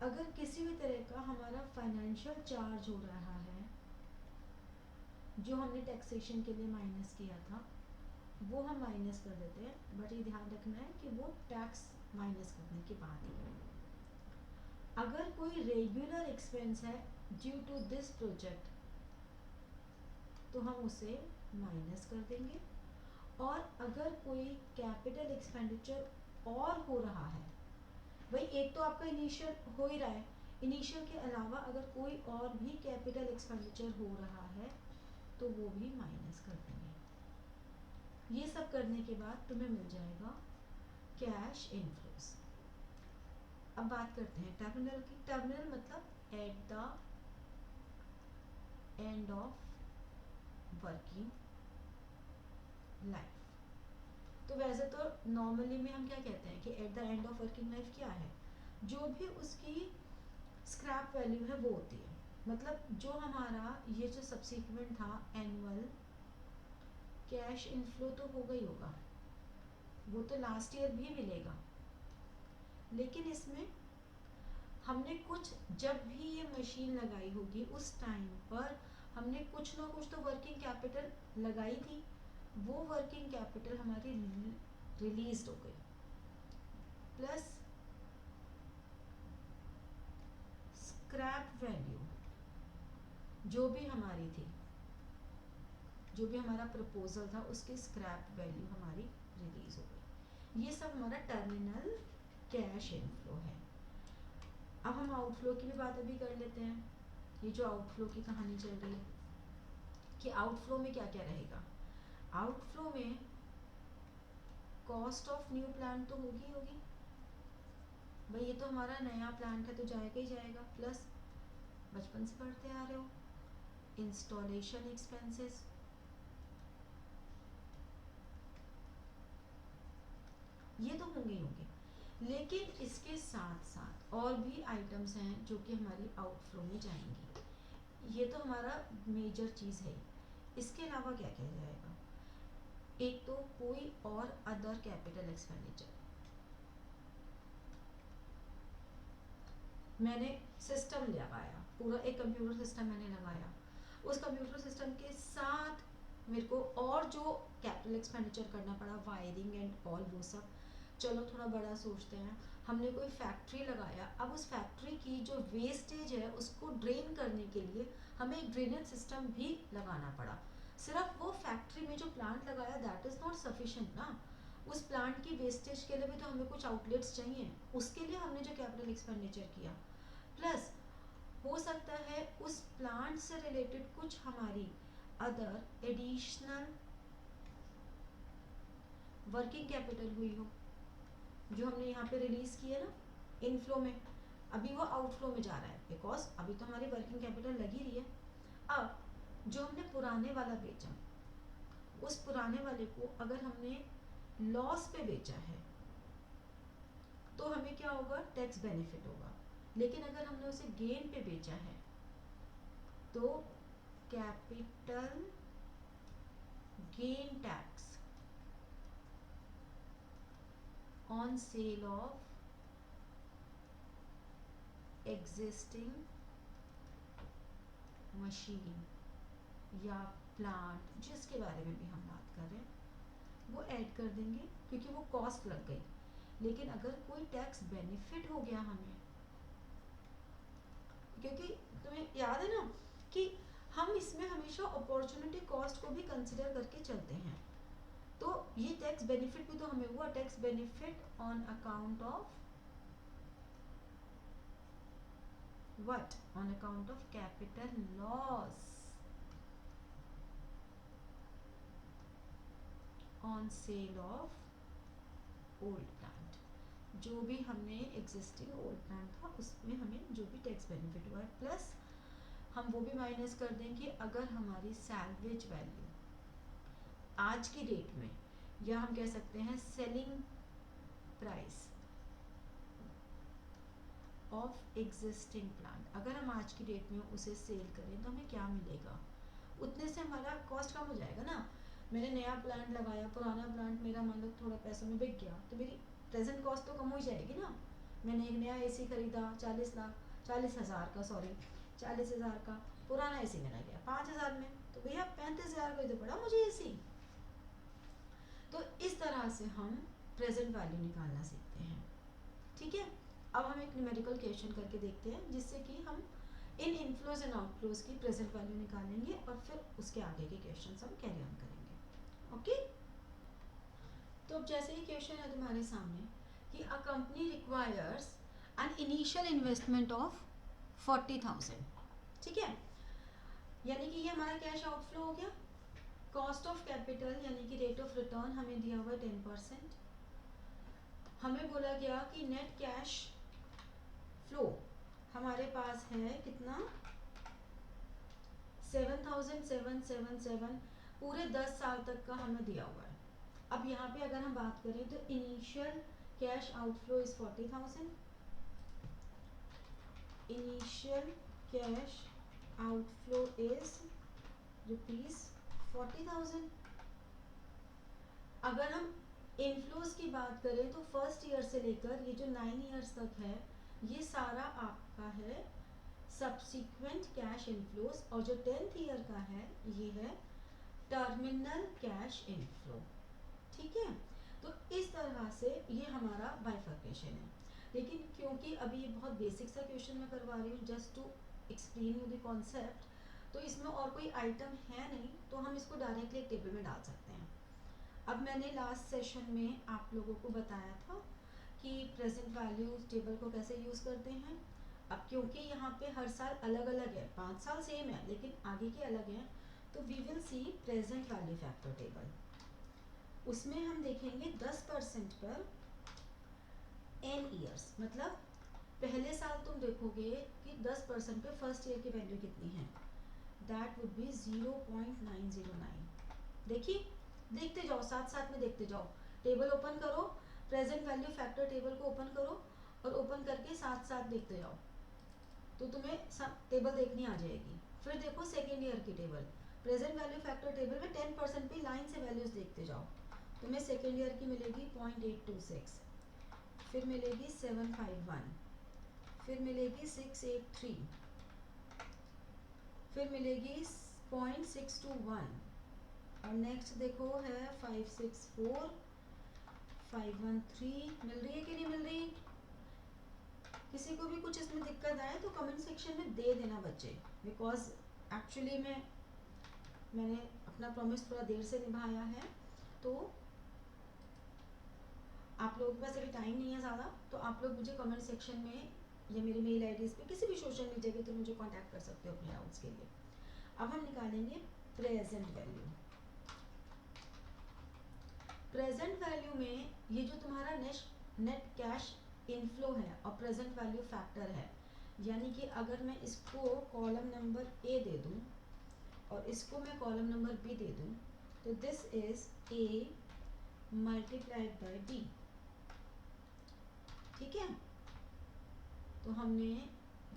अगर किसी भी तरह का हमारा फाइनेंशियल चार्ज हो रहा है जो हमने टैक्सेशन के लिए माइनस किया था, वो हम माइनस कर देते हैं, बट ये ध्यान रखना है कि वो टैक्स माइनस करने के बाद ही है। अगर कोई रेगुलर एक्सपेंस है ड्यू टू दिस प्रोजेक्ट, तो हम उसे माइनस कर देंगे। और अगर कोई कैपिटल एक्सपेंडिचर और हो रहा है, भाई एक तो आपका इनिशियल हो ही रहा है, इनिशियल के अलावा अगर कोई और भी कैपिटल एक्सपेंडिचर हो रहा है तो वो भी माइनस कर देंगे। ये सब करने के बाद तुम्हें मिल जाएगा कैश इनफ्लोस। अब बात करते हैं टर्मिनल की। टर्मिनल मतलब at the end of working life. तो वैसे तो नॉर्मली में हम क्या कहते हैं कि at the end of working life क्या है, जो भी उसकी स्क्रैप वैल्यू है वो होती है। मतलब जो हमारा ये जो सब्सिक्वेंट था एनुअल कैश इनफ्लो तो हो गई होगा, वो तो लास्ट ईयर भी मिलेगा, लेकिन इसमें हमने कुछ, जब भी ये मशीन लगाई होगी उस टाइम पर हमने कुछ ना कुछ तो वर्किंग कैपिटल लगाई थी, वो वर्किंग कैपिटल हमारी रिलीज हो गई। प्लस स्क्रैप वैल्यू जो भी हमारी थी, जो भी हमारा प्रपोजल था उसकी स्क्रैप वैल्यू हमारी रिलीज हो गई। ये सब हमारा टर्मिनल कैश इनफ्लो है। अब हम आउटफ्लो की भी बात अभी कर लेते हैं। ये जो आउटफ्लो की कहानी चल रही है कि आउटफ्लो में क्या क्या रहेगा। आउटफ्लो में कॉस्ट ऑफ न्यू प्लांट तो होगी होगी, भाई ये तो हमारा नया प्लांट है तो जाएगा ही जाएगा। प्लस बचपन से पढ़ते आ रहे हो इंस्टॉलेशन एक्सपेंसेस, ये तो होंगे ही होंगे। लेकिन इसके साथ साथ और भी आइटम्स हैं जो कि हमारी आउटफ्लो में जाएंगी, ये तो हमारा मेजर चीज़ है। इसके अलावा क्या क्या जाएगा? एक तो कोई और अदर कैपिटल एक्सपेंडिचर, मैंने सिस्टम लगाया, पूरा एक कंप्यूटर सिस्टम मैंने लगाया, उस कंप्यूटर सिस्टम के साथ मेरे को और जो कैपिटल एक्सपेंडिचर करना पड़ा, वायरिंग एंड ऑल वो सब, चलो थोड़ा बड़ा सोचते हैं। हमने कोई फैक्ट्री लगाया, अब उस फैक्ट्री की जो वेस्टेज है उसको ड्रेन करने के लिए हमें एक ड्रेनेज सिस्टम भी लगाना पड़ा। सिर्फ वो फैक्ट्री में जो प्लांट लगाया दैट इज़ नॉट सफिशिएंट ना, उस प्लांट की वेस्टेज के लिए भी तो हमें कुछ आउटलेट्स चाहिए, उसके लिए हमने जो कैपिटल एक्सपेंडिचर किया। प्लस हो सकता है उस प्लांट से रिलेटेड कुछ हमारी अदर एडिशनल वर्किंग कैपिटल हुई हो, जो हमने यहाँ पे रिलीज किया ना इनफ्लो में, अभी वो आउटफ्लो में जा रहा है बिकॉज अभी तो हमारी वर्किंग कैपिटल लगी रही है। अब जो हमने पुराने वाला बेचा, उस पुराने वाले को अगर हमने लॉस पे बेचा है तो हमें क्या होगा, टैक्स बेनिफिट होगा। लेकिन अगर हमने उसे गेन पे बेचा है तो capital gain tax on sale of existing machine या प्लांट, जिसके बारे में भी हम बात कर रहे हैं, वो ऐड कर देंगे क्योंकि वो कॉस्ट लग गई। लेकिन अगर कोई टैक्स बेनिफिट हो गया हमें, क्योंकि तुम्हें याद है ना कि हम इसमें हमेशा अपॉर्चुनिटी कॉस्ट को भी कंसिडर करके चलते हैं, तो ये टैक्स बेनिफिट भी तो हमें हुआ, tax benefit on account of what, on account of capital loss. On sale of old plant, जो भी हमने एग्जिस्टिंग ओल्ड प्लांट था उसमें हमें जो भी टैक्स बेनिफिट हुआ है, प्लस हम वो भी माइनस कर दें कि अगर हमारी सैलवेज वैल्यू आज की डेट में, या हम कह सकते हैं selling price of existing plant, अगर हम आज की डेट में उसे सेल करें तो हमें क्या मिलेगा, उतने से हमारा कॉस्ट कम हो जाएगा ना। मैंने नया प्लांट लगाया, पुराना प्लांट मेरा मान लो थोड़ा पैसों में बिक गया, तो मेरी प्रेजेंट कॉस्ट तो कम हो जाएगी ना। मैंने एक नया एसी खरीदा 40,000 का, सॉरी 40,000 का, पुराना एसी मेरा गया 5,000 में, तो भैया 35,000 का ही तो पड़ा मुझे एसी। तो इस तरह से हम प्रेजेंट वैल्यू निकालना सीखते हैं, ठीक है। अब हम एक न्यूमेरिकल क्वेश्चन करके देखते हैं, जिससे कि हम इन इनफ्लोज एंड आउटफ्लोज की प्रेजेंट वैल्यू निकालेंगे और फिर उसके आगे के क्वेश्चंस हम कैरी ऑन करेंगे, ओके। तो अब जैसे ही क्वेश्चन है तुम्हारे सामने कि a company requires an initial investment of 40,000, ठीक है, यानी कि ये हमारा कैश आउटफ्लो हो गया। कॉस्ट ऑफ कैपिटल यानी कि रेट ऑफ रिटर्न हमें दिया हुआ 10%। हमें बोला गया कि नेट कैश फ्लो हमारे पास है कितना, 7,777, पूरे 10 साल तक का हमें दिया हुआ है। अब यहाँ पे अगर हम बात करें तो initial cash outflow is 40,000, initial cash outflow is ₹40,000। अगर हम इनफ्लोज की बात करें तो फर्स्ट ईयर से लेकर ये जो 9 ईयर्स तक है, ये सारा आपका है सब्सिक्वेंट कैश इनफ्लोज, और जो 10th ईयर का है ये है टर्मिनल कैश इनफ्लो, ठीक है। तो इस तरह से ये हमारा बाइफर्केशन है। लेकिन क्योंकि अभी ये बहुत बेसिक सा क्वेश्चन मैं करवा रही हूँ just to explain you the concept, तो इसमें और कोई आइटम है नहीं, तो हम इसको डायरेक्टली एक टेबल में डाल सकते हैं। अब मैंने लास्ट सेशन में आप लोगों को बताया था कि प्रेजेंट वैल्यू टेबल को कैसे यूज़ करते हैं। अब क्योंकि यहाँ पे हर साल अलग अलग है, 5 साल सेम है लेकिन आगे के अलग हैं, तो we will see present value factor table. उसमें हम देखेंगे 10% पर n ईयर्स, मतलब पहले साल तुम देखोगे कि 10% पे फर्स्ट ईयर की वैल्यू कितनी है, दैट वुड बी 0.909। देखिए, देखते जाओ, साथ साथ में देखते जाओ, टेबल ओपन करो, प्रेजेंट वैल्यू फैक्टर टेबल को ओपन करो और ओपन करके साथ साथ देखते जाओ, तो तुम्हें टेबल देखनी आ जाएगी। फिर देखो सेकेंड ईयर की table, present value factor table में 10% पे लाइन से वैल्यूज देखते जाओ, तुम्हें सेकेंड ईयर की मिलेगी 0.826, फिर मिलेगी 751, फिर मिलेगी 683, फिर मिलेगी 0.621, और नेक्स्ट देखो है 564, 513। मिल रही है कि नहीं मिल रही? किसी को भी कुछ इसमें दिक्कत आए तो कमेंट सेक्शन में दे देना बच्चे, बिकॉज एक्चुअली मैंने अपना प्रॉमिस थोड़ा देर से निभाया है, तो आप लोगों के पास अभी टाइम नहीं है ज़्यादा, तो आप लोग मुझे कमेंट सेक्शन में या मेरी मेल आईडीज़ पे किसी भी सोशल मीडिया पे तो मुझे कांटेक्ट कर सकते हो अपने डाउट्स के लिए। अब हम निकालेंगे प्रेजेंट वैल्यू। प्रेजेंट वैल्यू में ये जो तुम्हारा नेट कैश इनफ्लो है और प्रेजेंट वैल्यू फैक्टर है, यानी कि अगर मैं इसको कॉलम नंबर ए दे दूं और इसको मैं कॉलम नंबर बी दे दूं, तो this is A multiplied by B, ठीक है। तो हमने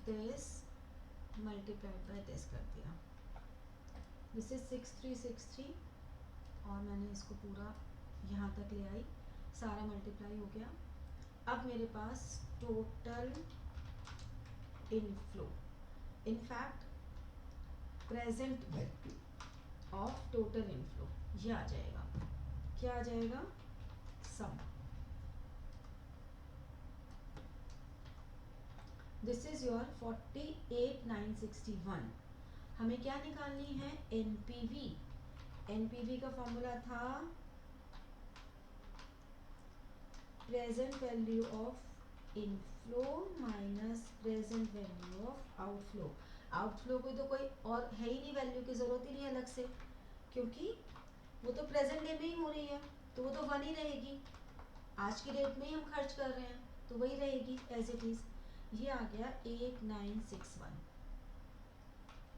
दिस मल्टीप्लाइड बाय दिस कर दिया, दिस इज 6363, और मैंने इसको पूरा यहाँ तक ले आई, सारा मल्टीप्लाई हो गया। अब मेरे पास total inflow, in fact present value of total inflow, ये आ जाएगा, क्या आ जाएगा, सम। This is your 48,961। हमें क्या निकालनी है, एनपीवी। एनपीवी का फॉर्मूला था present value of inflow minus present value of outflow. Outflow को तो कोई और है ही नहीं, वैल्यू की जरूरत ही नहीं अलग से, क्योंकि वो तो प्रेजेंट डे में ही हो रही है, तो वो तो 1 ही रहेगी, आज की डेट में ही हम खर्च कर रहे हैं तो वही रहेगी एज इट इज। ये आ गया 8961,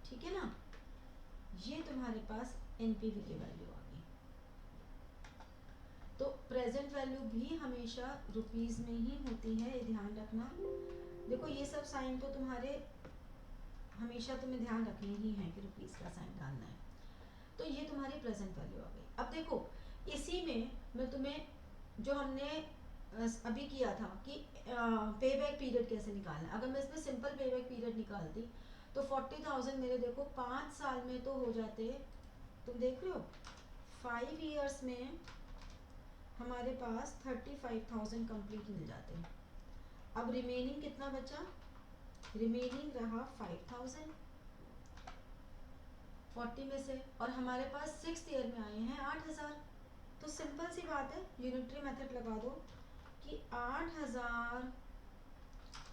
ठीक है ना। ये तुम्हारे पास एनपीवी की वैल्यू आ गई। तो प्रेजेंट वैल्यू भी हमेशा रुपीस में ही होती है, ये ध्यान रखना। देखो ये सब साइन तो तुम्हारे हमेशा तुम्हें ध्यान रखने ही है कि रुपीस का साइन डालना है। तो ये तुम्हारी प्रेजेंट वैल्यू आ गई। अब देखो इसी में मैं तुम्हें जो हमने अभी किया था कि पे बैक पीरियड कैसे निकालना है, अगर मैं इसमें सिंपल पे बैक पीरियड निकालती तो 40,000 मेरे देखो 5 साल में तो हो जाते, तुम देख रहे हो 5 इयर्स में हमारे पास 35,000 कंप्लीट मिल जाते हैं। अब रिमेनिंग कितना बचा, रिमेनिंग रहा 5,000 40 में से, और हमारे पास 6th ईयर में आए हैं 8,000। तो सिंपल सी बात है, यूनिटरी मेथड लगा दो कि 8,000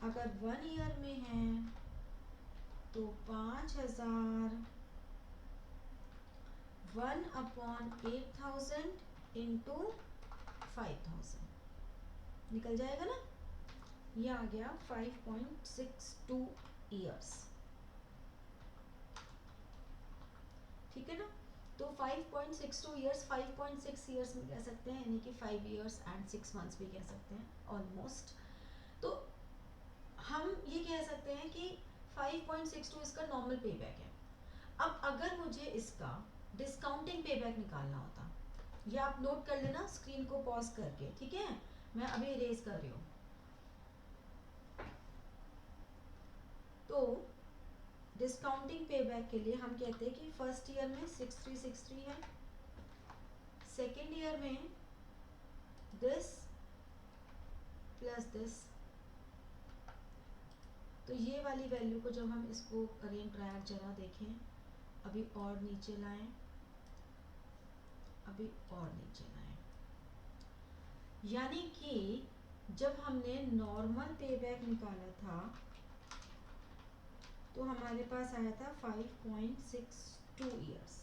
अगर 1 ईयर में है तो 5,000 1/8,000 इंटू 5,000 निकल जाएगा ना। ये आ गया 5.62 ईयर्स, ठीक है ना। तो 5.62 ईयर्स 5.6 ईयर्स में कह सकते हैं, यानी कि 5 ईयर्स एंड 6 मंथ्स भी कह सकते हैं ऑलमोस्ट। तो हम ये कह सकते हैं कि 5.62 इसका नॉर्मल पे बैक है। अब अगर मुझे इसका डिस्काउंटिंग पे बैक निकालना होता, ये आप नोट कर लेना स्क्रीन को पॉज करके, ठीक है, मैं अभी इरेज कर रही हूँ। तो डिस्काउंटिंग पे बैक के लिए हम कहते हैं कि फर्स्ट ईयर में 6363 है, सेकेंड ईयर में दिस प्लस दिस। तो ये वाली वैल्यू को जब हम इसको करें ड्रैग, जरा देखें, अभी और नीचे लाएं, अभी और नीचे लाएं, यानी कि जब हमने नॉर्मल पे बैक निकाला था तो हमारे पास आया था 5.62 ईयर्स।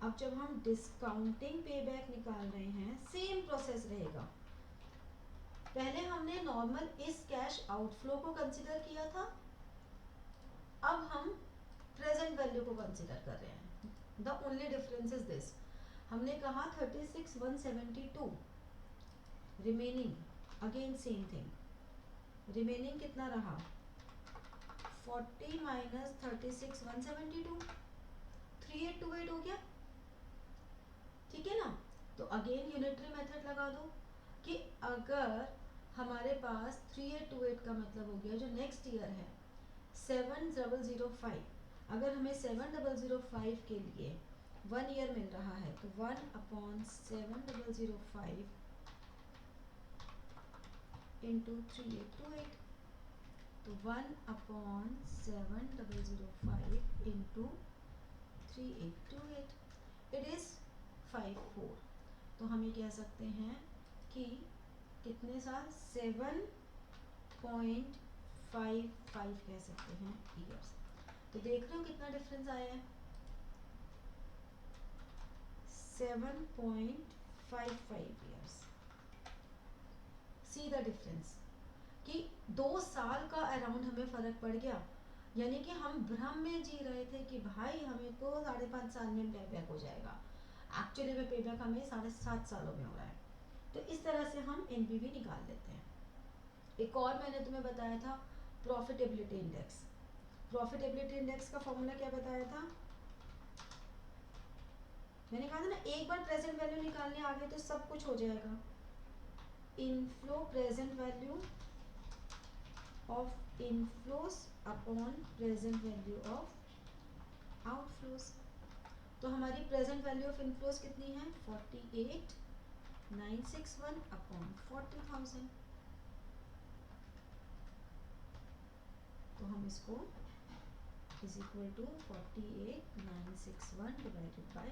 अब जब हम डिस्काउंटिंग पे बैक निकाल रहे हैं सेम प्रोसेस रहेगा। पहले हमने नॉर्मल इस कैश आउटफ्लो को कंसीडर किया था, अब हम प्रेजेंट वैल्यू को कंसीडर कर रहे हैं। The only difference is this, हमने कहा 36,172 remaining, again same thing, remaining कितना रहा 40 माइनस 36,172, 3828 हो गया, ठीक है ना। तो अगेन यूनिटरी मेथड लगा दो कि अगर हमारे पास 3828 का मतलब हो गया जो नेक्स्ट ईयर है 7005, अगर हमें 7005 के लिए 1 ईयर मिल रहा है तो 1/7005 इंटू 3828, तो 1/7005 इंटू 3828, इट इज 54। तो हम ये कह सकते हैं कि कितने साल 7.55 कह सकते हैं ईयर्स। तो देख रहे हो कितना डिफरेंस आया है, 7.55 ईयर्स। सी द डिफरेंस कि 2 साल का अराउंड हमें फर्क पड़ गया, यानी कि हम भ्रम में जी रहे थे कि भाई हमें तो 5.5 साल में पे बैक हो जाएगा, एक्चुअली में पे बैक हमें 7.5 सालों में हो रहा है। तो इस तरह से हम एनपीवी निकाल लेते हैं। एक और मैंने तुम्हें बताया था प्रॉफिटेबिलिटी इंडेक्स। प्रॉफिटेबिलिटी इंडेक्स का फॉर्मूला क्या बताया था, मैंने कहा था ना एक बार प्रेजेंट वैल्यू निकालने आ गए तो सब कुछ हो जाएगा। Inflow present value of inflows upon present value of outflows. तो हमारी प्रेजेंट वैल्यू ऑफ इनफ्लोस कितनी है 48,961 अपॉन 40,000। तो हम इसको is equal to 48,961 divided by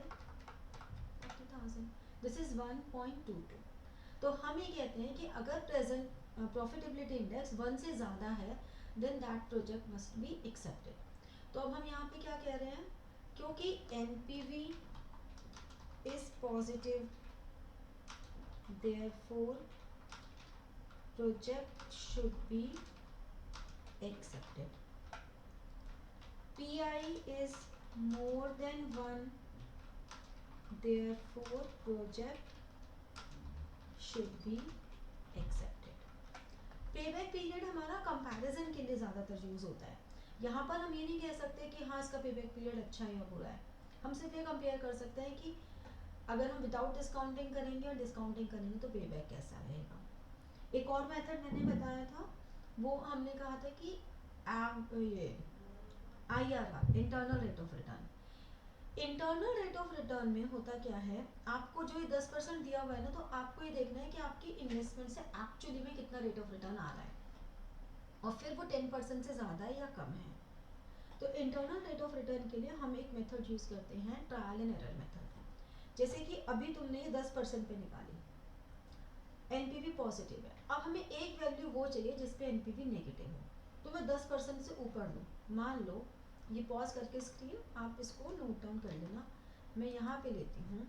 40,000, this is 1.22। तो हम ये कहते हैं कि अगर प्रेजेंट प्रॉफिटेबिलिटी इंडेक्स 1 से ज़्यादा है then that project must be accepted. तो अब हम यहाँ पे क्या कह रहे हैं, क्योंकि NPV is positive, therefore project should be accepted. PI is more than 1, therefore project should be accepted. Payback period हमारा कंपैरिजन के लिए ज़्यादातर यूज़ होता है। यहाँ पर हम ये नहीं कह सकते कि हाँ इसका पेबैक पीरियड अच्छा है या बुरा है, हम सिर्फ ये कंपेयर कर सकते हैं कि अगर हम विदाउट डिस्काउंटिंग करेंगे और डिस्काउंटिंग करेंगे तो पेबैक कैसा रहेगा। एक और मेथड मैंने बताया था, वो हमने कहा था कि ये IRR, internal rate of return. Internal rate of return में होता क्या है, आपको जो ये 10% दिया हुआ है ना, तो आपको ये देखना है कि आपकी इन्वेस्टमेंट से एक्चुअली में कितना रेट ऑफ रिटर्न आ रहा है, और फिर वो 10% से ज़्यादा है या कम है। तो इंटरनल रेट ऑफ रिटर्न के लिए हम एक मेथड यूज़ करते हैं, ट्रायल एंड एरर मेथड। जैसे कि अभी तुमने ये 10% पे निकाली, NPV पॉजिटिव है, अब हमें एक वैल्यू वो चाहिए जिसपे NPV नेगेटिव हो, तो मैं 10% से ऊपर लूँ। मान लो ये पॉज करके स्क्रीन, आप इसको नोट डाउन कर लेना। मैं यहाँ पे लेती हूँ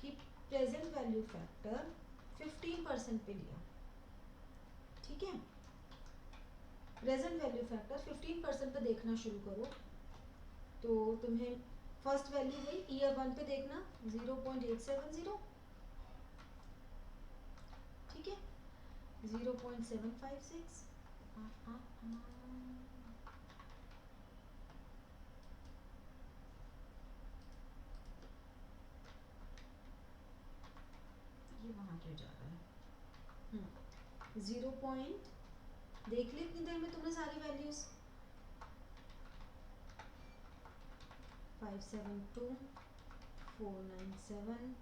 कि प्रेजेंट वैल्यू फैक्टर 15% पे लिया, ठीक है। प्रेजेंट वैल्यू फैक्टर 15% पे देखना शुरू करो, तो तुम्हें फर्स्ट वैल्यू गई ईयर 1 पे देखना 0.870, ठीक है, 0.756, ये वहाँ क्यों जा रहा है, 0 पॉइंट, देख ली इतनी देर में तुमने सारी वैल्यूज, 572, 497,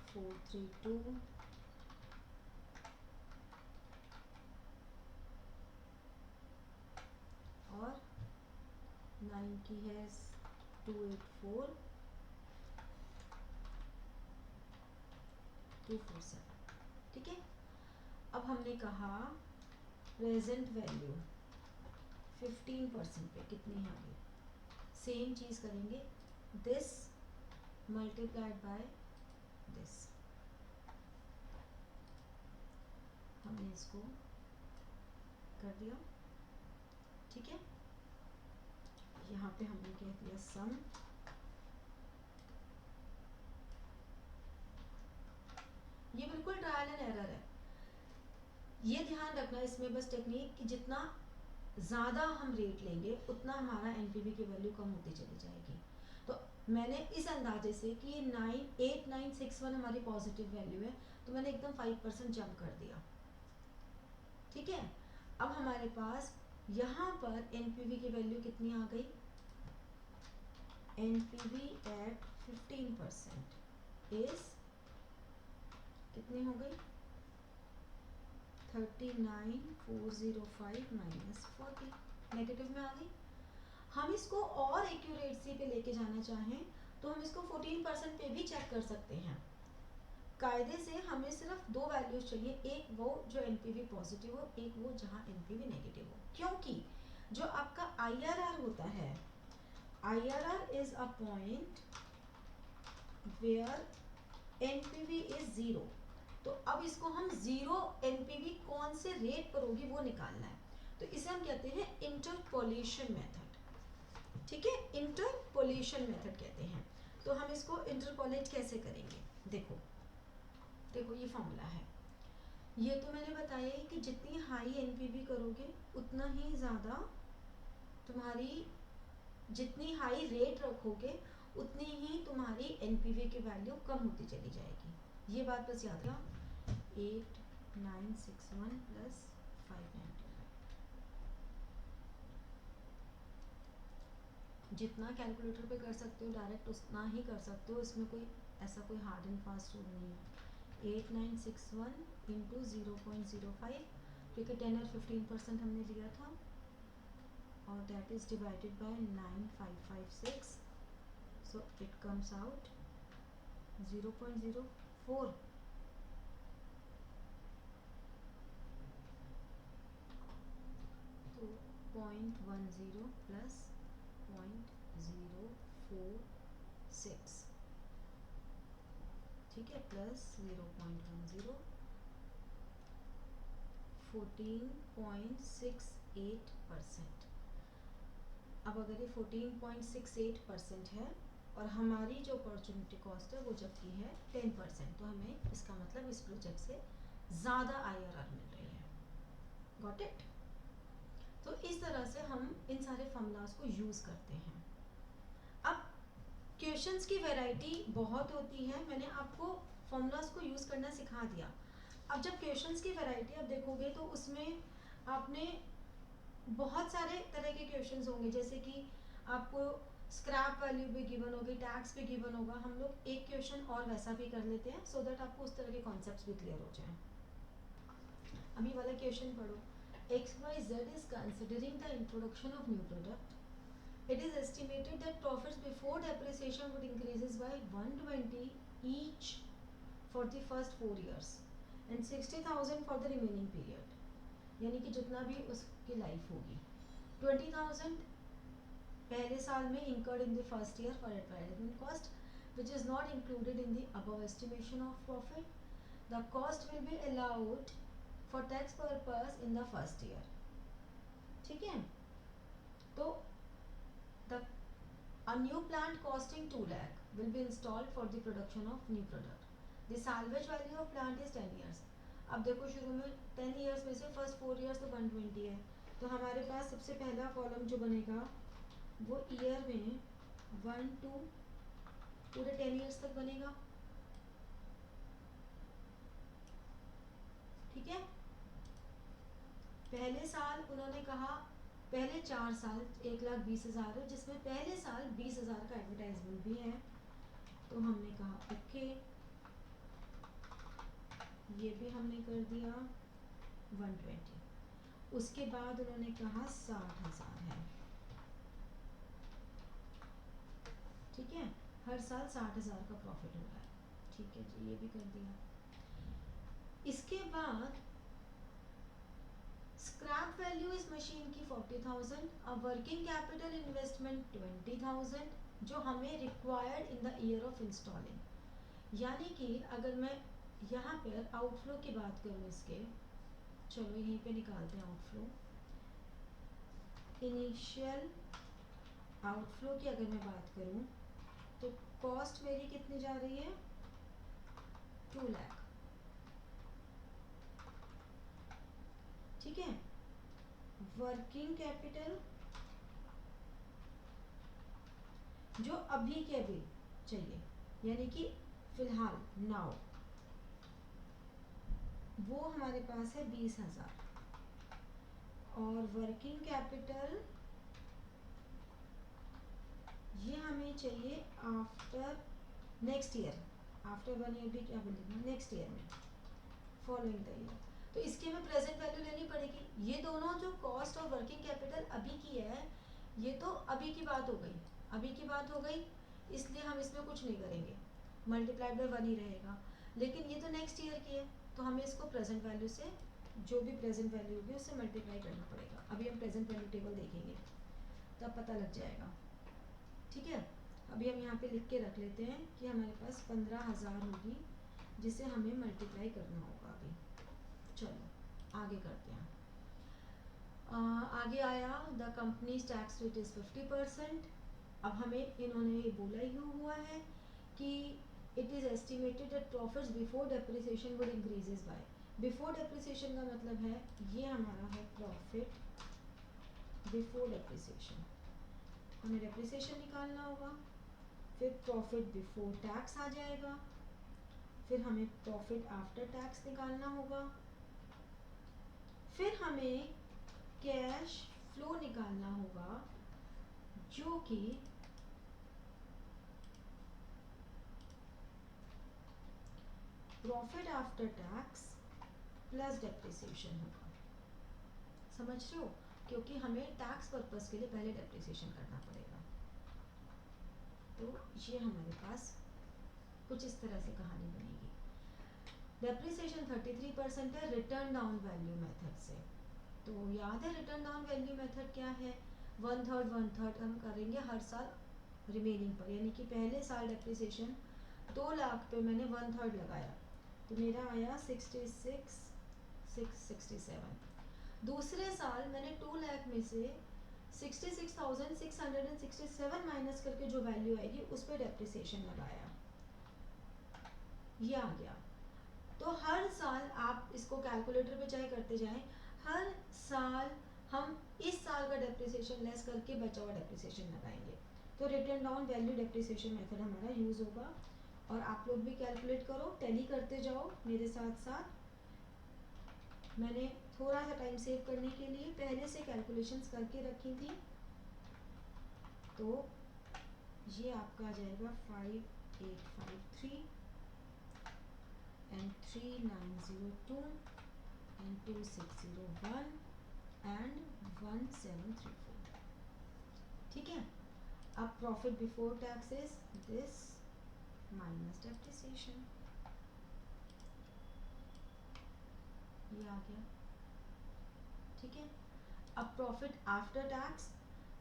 432, और 90 है 284, 247, ठीक है। अब हमने कहा प्रेजेंट वैल्यू 15% पे कितनी है अभी, सेम चीज करेंगे, दिस मल्टीप्लाइड बाय दिस, हमने इसको कर दिया, ठीक है। यहाँ पे हमने कह दिया सम, ये बिल्कुल ट्रायल एंड एरर है, ये ध्यान रखना इसमें बस टेक्निक कि जितना ज़्यादा हम रेट लेंगे उतना हमारा NPV की वैल्यू कम होती चली जाएगी। तो मैंने इस अंदाजे से कि 8961 हमारी पॉजिटिव वैल्यू है, तो मैंने एकदम 5% जंप कर दिया, ठीक है। अब हमारे पास यहाँ पर NPV की वैल्यू कितनी आ गई, NPV एट 15% इज कितनी हो गई, 39,405 माइनस 40, नेगेटिव में आ गई। हम इसको और एक्यूरेसी पे लेके जाना चाहें तो हम इसको 14% पे भी चेक कर सकते हैं। कायदे से हमें सिर्फ दो वैल्यूज चाहिए, एक वो जो NPV पॉजिटिव हो, एक वो जहाँ NPV नेगेटिव हो, क्योंकि जो आपका IRR होता है, IRR is a point where NPV is 0। तो अब इसको हम 0 NPV कौन से रेट पर होगी वो निकालना है, तो इसे हम कहते हैं इंटरपोलेशन मेथड, ठीक है, इंटरपोलेशन मेथड कहते हैं। तो हम इसको इंटरपोलेट कैसे करेंगे, देखो देखो ये फॉर्मूला है, ये तो मैंने बताया ही कि जितनी हाई NPV करोगे उतना ही ज़्यादा तुम्हारी, जितनी हाई रेट रखोगे उतनी ही तुम्हारी NPV की वैल्यू कम होती चली जाएगी, ये बात बस याद रखना। 8961 प्लस 595, जितना कैलकुलेटर पे कर सकते हो डायरेक्ट उतना ही कर सकते हो, इसमें कोई ऐसा कोई हार्ड एंड फास्ट रूल नहीं है। 8961 इंटू 0.05, क्योंकि 10 और 15% हमने लिया था, और that is divided by 9556, so it comes out 0.04, तो 0.10 प्लस 0.46, ठीक है, प्लस 0.10, 14.68%। अब अगर ये 14.68% है और हमारी जो अपॉर्चुनिटी कॉस्ट है वो जबकि है 10%, तो हमें इसका मतलब इस प्रोजेक्ट से ज़्यादा IRR मिल रही है। Got it? तो इस तरह से हम इन सारे फॉर्मूलाज को यूज़ करते हैं। अब क्वेश्चंस की वैरायटी बहुत होती है, मैंने आपको फॉर्मूलाज को यूज़ करना सिखा दिया। अब जब क्वेश्चंस की वैरायटी आप देखोगे तो उसमें आपने बहुत सारे तरह के क्वेश्चंस होंगे, जैसे कि आपको स्क्रैप वैल्यू भी गिवन होगी, टैक्स भी गिवन होगा। हम लोग एक क्वेश्चन और वैसा भी कर लेते हैं सो दैट आपको उस तरह के कॉन्सेप्ट्स भी क्लियर हो जाएं। अभी वाला क्वेश्चन पढ़ो। XYZ is considering the introduction of new product. It is estimated that profits before depreciation would increases by 120 each for the first 4 years and 60,000 for the remaining period. यानी कि जितना भी उसकी लाइफ होगी, 20,000 पहले साल में incurred in the first year for advertisement cost which is not included in the above estimation of profit. The cost will be allowed for tax purpose in the first year. ठीक है, तो the a new plant costing 2 lakh will be installed for the production of new product. The salvage value of plant is 10 years. अब देखो शुरू में 10 years में से first 4 years तो 120 है, तो हमारे पास सबसे पहला कॉलम जो बनेगा वो ईयर में 1 to पूरे 10 years तक बनेगा। ठीक है, पहले साल उन्होंने कहा पहले 4 साल 1,20,000 है, जिसमें पहले साल 20,000 का एडवर्टाइजमेंट भी है, तो हमने कहा ओके, ये भी हमने कर दिया 120। उसके बाद उन्होंने कहा 60,000 है, ठीक है, हर साल 60,000 का प्रॉफिट हो रहा है। ठीक है जी, ये भी कर दिया। इसके बाद स्क्रैप वैल्यू इस मशीन की 40,000, अब वर्किंग कैपिटल इन्वेस्टमेंट 20,000 जो हमें required in the year of installing. यानी कि अगर मैं यहाँ पर आउटफ्लो की बात करूँ इसके, चलो यहीं पे निकालते हैं आउटफ्लो। इनिशियल आउटफ्लो की अगर मैं बात करूँ तो कॉस्ट मेरी कितनी जा रही है 2 लाख। ठीक है, वर्किंग कैपिटल जो अभी के अभी चाहिए यानी कि फिलहाल नाउ, वो हमारे पास है 20,000 और वर्किंग कैपिटल ये हमें चाहिए after next year, after 1 year भी क्या बोलेगा नेक्स्ट ईयर में, फॉलोइंग द ईयर। तो इसकी हमें प्रेजेंट वैल्यू लेनी पड़ेगी। ये दोनों जो कॉस्ट और वर्किंग कैपिटल अभी की है, ये तो अभी की बात हो गई, अभी की बात हो गई, इसलिए हम इसमें कुछ नहीं करेंगे, मल्टीप्लाइड बाय 1 ही रहेगा। लेकिन ये तो नेक्स्ट ईयर की है, तो हमें इसको प्रेजेंट वैल्यू से, जो भी प्रेजेंट वैल्यू होगी उससे मल्टीप्लाई करना पड़ेगा। अभी हम प्रेजेंट वैल्यू टेबल देखेंगे तब पता लग जाएगा। ठीक है, अभी हम यहाँ पे लिख के रख लेते हैं कि हमारे पास 15,000 होगी जिसे हमें मल्टीप्लाई करना होगा अभी। चलो आगे करते हैं। आगे आया the companies tax rate is 50%। अब हमें इन्होंने ये बोला ही हुआ है कि it is estimated that profits before depreciation would increases by, before depreciation का मतलब है ये हमारा है प्रॉफिट बिफोर डेप्रिसिएशन, हमें डेप्रिसिएशन निकालना होगा, फिर प्रॉफिट बिफोर टैक्स आ जाएगा, फिर हमें प्रॉफिट आफ्टर टैक्स निकालना होगा, फिर हमें कैश फ्लो निकालना होगा जो कि profit after tax plus depreciation होगा। समझ रहे हो, क्योंकि हमें टैक्स पर्पस के लिए पहले डेप्रिसिएशन करना पड़ेगा। तो ये हमारे पास कुछ इस तरह से कहानी बनेगी। डेप्रिसिएशन 33% है रिटर्न डाउन वैल्यू मेथड से। तो याद है रिटर्न डाउन वैल्यू मेथड क्या है, 1/3 1/3 हम करेंगे हर साल रिमेनिंग पर, यानी कि पहले साल डेप्रिसिएशन 2 लाख पे मैंने 1/3 लगाया तो मेरा आया 66,667। दूसरे साल मैंने 2 लाख में से 66,667 माइनस करके जो वैल्यू आएगी उस पर डेप्रिसिएशन लगाया, ये आ गया। तो हर साल आप इसको कैलकुलेटर पे चाहे करते जाएं, हर साल हम इस साल का डेप्रिसिएशन लेस करके बचा हुआ डेप्रिसिएशन लगाएंगे। तो return down value depreciation method हमारा यूज होगा। और आप लोग भी कैलकुलेट करो, टैली करते जाओ मेरे साथ साथ। मैंने थोड़ा सा टाइम सेव करने के लिए पहले से कैलकुलेशंस करके रखी थी। तो ये आपका आ जाएगा 5853 and 3902 and 2601 and 1734। ठीक है, अब profit before tax is this minus depreciation, ये आ गया। ठीक है, अब प्रॉफिट आफ्टर टैक्स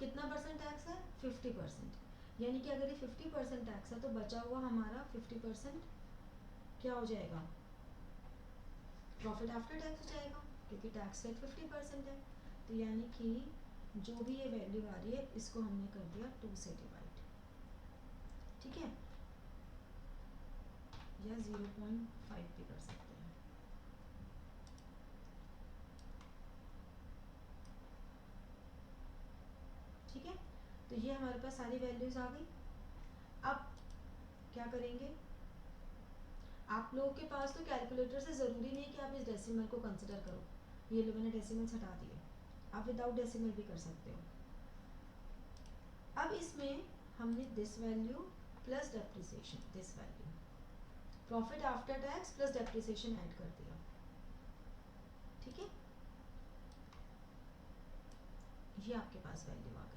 कितना परसेंट टैक्स है? 50%। यानी कि अगर ये 50% टैक्स है तो बचा हुआ हमारा 50% क्या हो जाएगा? प्रॉफिट आफ्टर टैक्स हो जाएगा, क्योंकि टैक्स रेट 50% है। तो यानी कि जो भी ये वैल्यू आ रही है इसको हमने कर दिया 2 से डिवाइड। ठीक है, या 0.5 भी कर सकते हैं। ठीक है, तो ये हमारे पास सारी वैल्यूज आ गई। अब क्या करेंगे, आप लोगों के पास तो कैलकुलेटर से ज़रूरी नहीं कि आप इस डेसिमल को कंसिडर करो, ये लो मैंने डेसिमल्स हटा दिए, आप विदाउट डेसिमल भी कर सकते हो। अब इसमें हमने this value plus depreciation, this value profit after tax plus depreciation add कर दिया। ठीक है, ये आपके पास वैल्यू आ गई।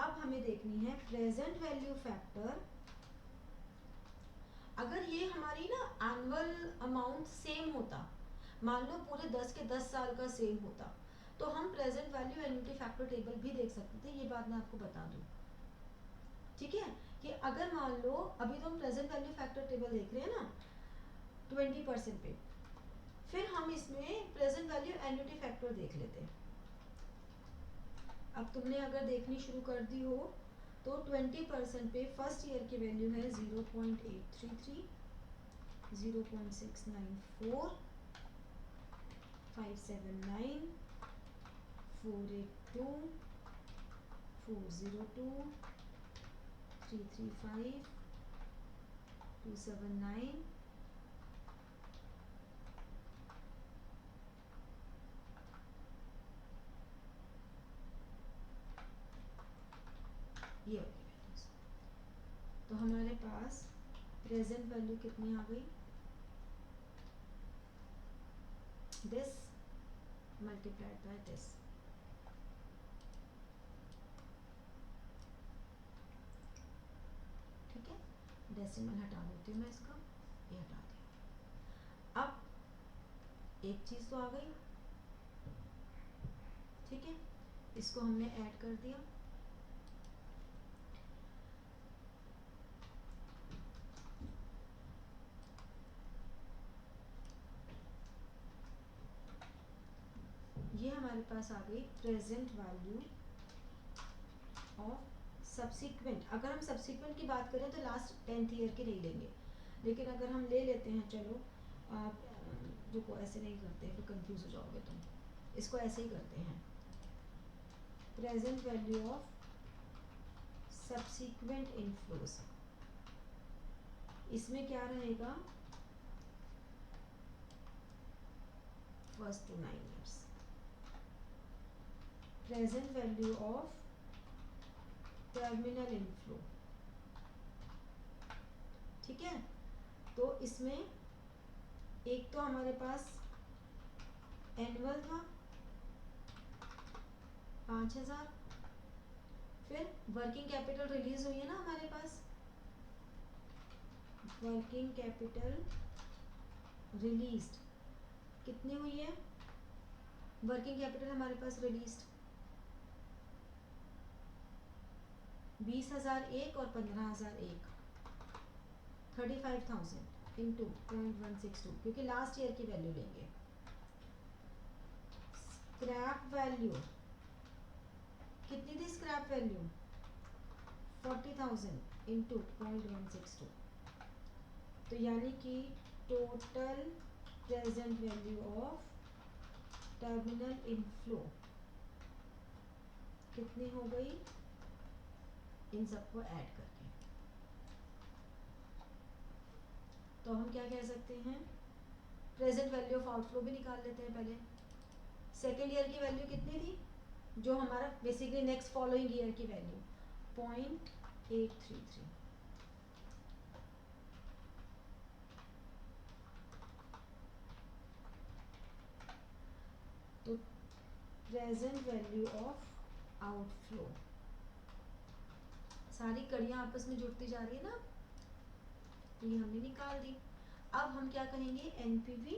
अब हमें देखनी है प्रेजेंट वैल्यू फैक्टर। अगर ये हमारी ना एनुअल अमाउंट सेम होता, मान लो पूरे 10 के 10 साल का सेम होता, तो हम present value annuity factor table भी देख सकते थे। ये बात मैं आपको बता दूं। ठीक है, कि अगर मान लो अभी तो हम प्रेजेंट वैल्यू फैक्टर टेबल देख रहे हैं ना 20% पे, फिर हम इसमें प्रेजेंट वैल्यू एन्युटी फैक्टर देख लेते हैं। अब तुमने अगर देखनी शुरू कर दी हो तो 20% पे फर्स्ट ईयर की वैल्यू है 0.833, 0.694, 579, 482, 402, 335, 279, ये होगी वैल्यूज। तो हमारे पास प्रेजेंट वैल्यू कितनी आ गई? This multiplied by this. ठीक है, डेसिमल हटा देती हूँ मैं इसका, ये हटा दिया। अब एक चीज तो आ गई। ठीक है, इसको हमने ऐड कर दिया। ये हमारे पास आ गई प्रेजेंट वैल्यू ऑफ सब्सिक्वेंट। अगर हम सब्सिक्वेंट की बात करें तो लास्ट 10th ईयर की नहीं लेंगे, लेकिन अगर हम ले लेते हैं, चलो आप रुको, ऐसे नहीं करते फिर कंफ्यूज हो जाओगे तुम, इसको ऐसे ही करते हैं। Present value of subsequent inflows, इसमें क्या रहेगा? First to 9 years। Present value of terminal inflow. ठीक है, तो इसमें एक तो हमारे पास एनुअल था 5000, फिर वर्किंग कैपिटल रिलीज हुई है ना हमारे पास, वर्किंग कैपिटल रिलीज्ड कितनी हुई है? वर्किंग कैपिटल हमारे पास रिलीज्ड 20,001 और 15,001, 35,000 इंटू 0.162, क्योंकि लास्ट ईयर की वैल्यू लेंगे। स्क्रैप वैल्यू कितनी थी? स्क्रैप वैल्यू 40,000 इंटू 0.162, तो यानी कि total present value of terminal inflow कितनी हो गई इन सबको ऐड करके? तो हम क्या कह सकते हैं, प्रेजेंट वैल्यू ऑफ आउटफ्लो भी निकाल लेते हैं पहले। सेकेंड ईयर की वैल्यू कितनी थी, जो हमारा बेसिकली नेक्स्ट फॉलोइंग ईयर की वैल्यू 0.833, तो प्रेजेंट वैल्यू ऑफ आउटफ्लो, सारी कड़ियां आपस में जुड़ती जा रही है ना, ये हमने निकाल दी। अब हम क्या कहेंगे, NPV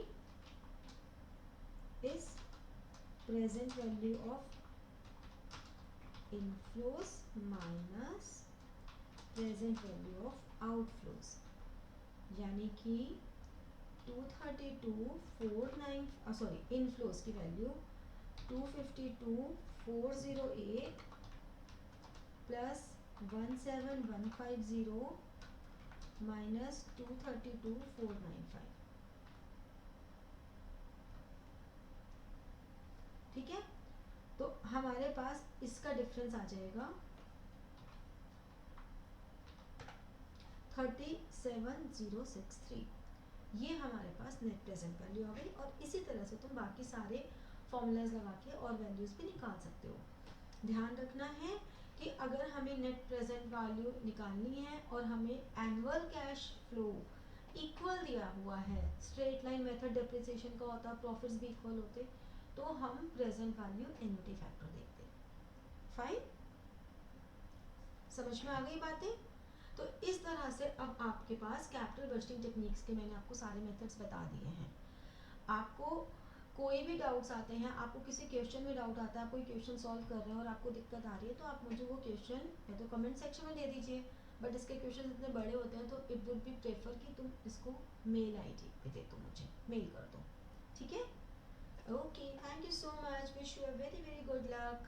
is present value of inflows minus present value of outflows, यानी कि 232,409 सॉरी इनफ्लोज की वैल्यू 252,408 प्लस 17,150 माइनस 232,495, ठीक है। तो हमारे पास इसका डिफरेंस आ जाएगा 37,063, ये हमारे पास नेट प्रेजेंट वैल्यू आ गई। और इसी तरह से तुम बाकी सारे फॉर्मूलाज लगा के और वैल्यूज भी निकाल सकते हो। ध्यान रखना है कि अगर हमें नेट प्रेजेंट वैल्यू निकालनी है और हमें एनुअल कैश फ्लो इक्वल दिया हुआ है, स्ट्रेट लाइन मेथड डेप्रिसिएशन का होता, प्रॉफिट्स भी इक्वल होते, तो हम प्रेजेंट वैल्यू एन्युटी फैक्टर देखते। फाइन, समझ में आ गई बातें? तो इस तरह से अब आपके पास कैपिटल बजटिंग टेक्निक्स के मैंने आपको सारे मेथड्स बता दिए हैं। आपको कोई भी डाउट्स आते हैं, आपको किसी क्वेश्चन में डाउट आता है, आप कोई क्वेश्चन सॉल्व कर रहे हैं और आपको दिक्कत आ रही है, तो आप मुझे वो क्वेश्चन या तो कमेंट सेक्शन में दे दीजिए, बट इसके क्वेश्चन इतने बड़े होते हैं तो इट वुड बी प्रेफर कि तुम इसको मेल आईडी पे दे दो, मुझे मेल कर दो, ठीक है। Okay, thank you so much, wish you a very very good luck.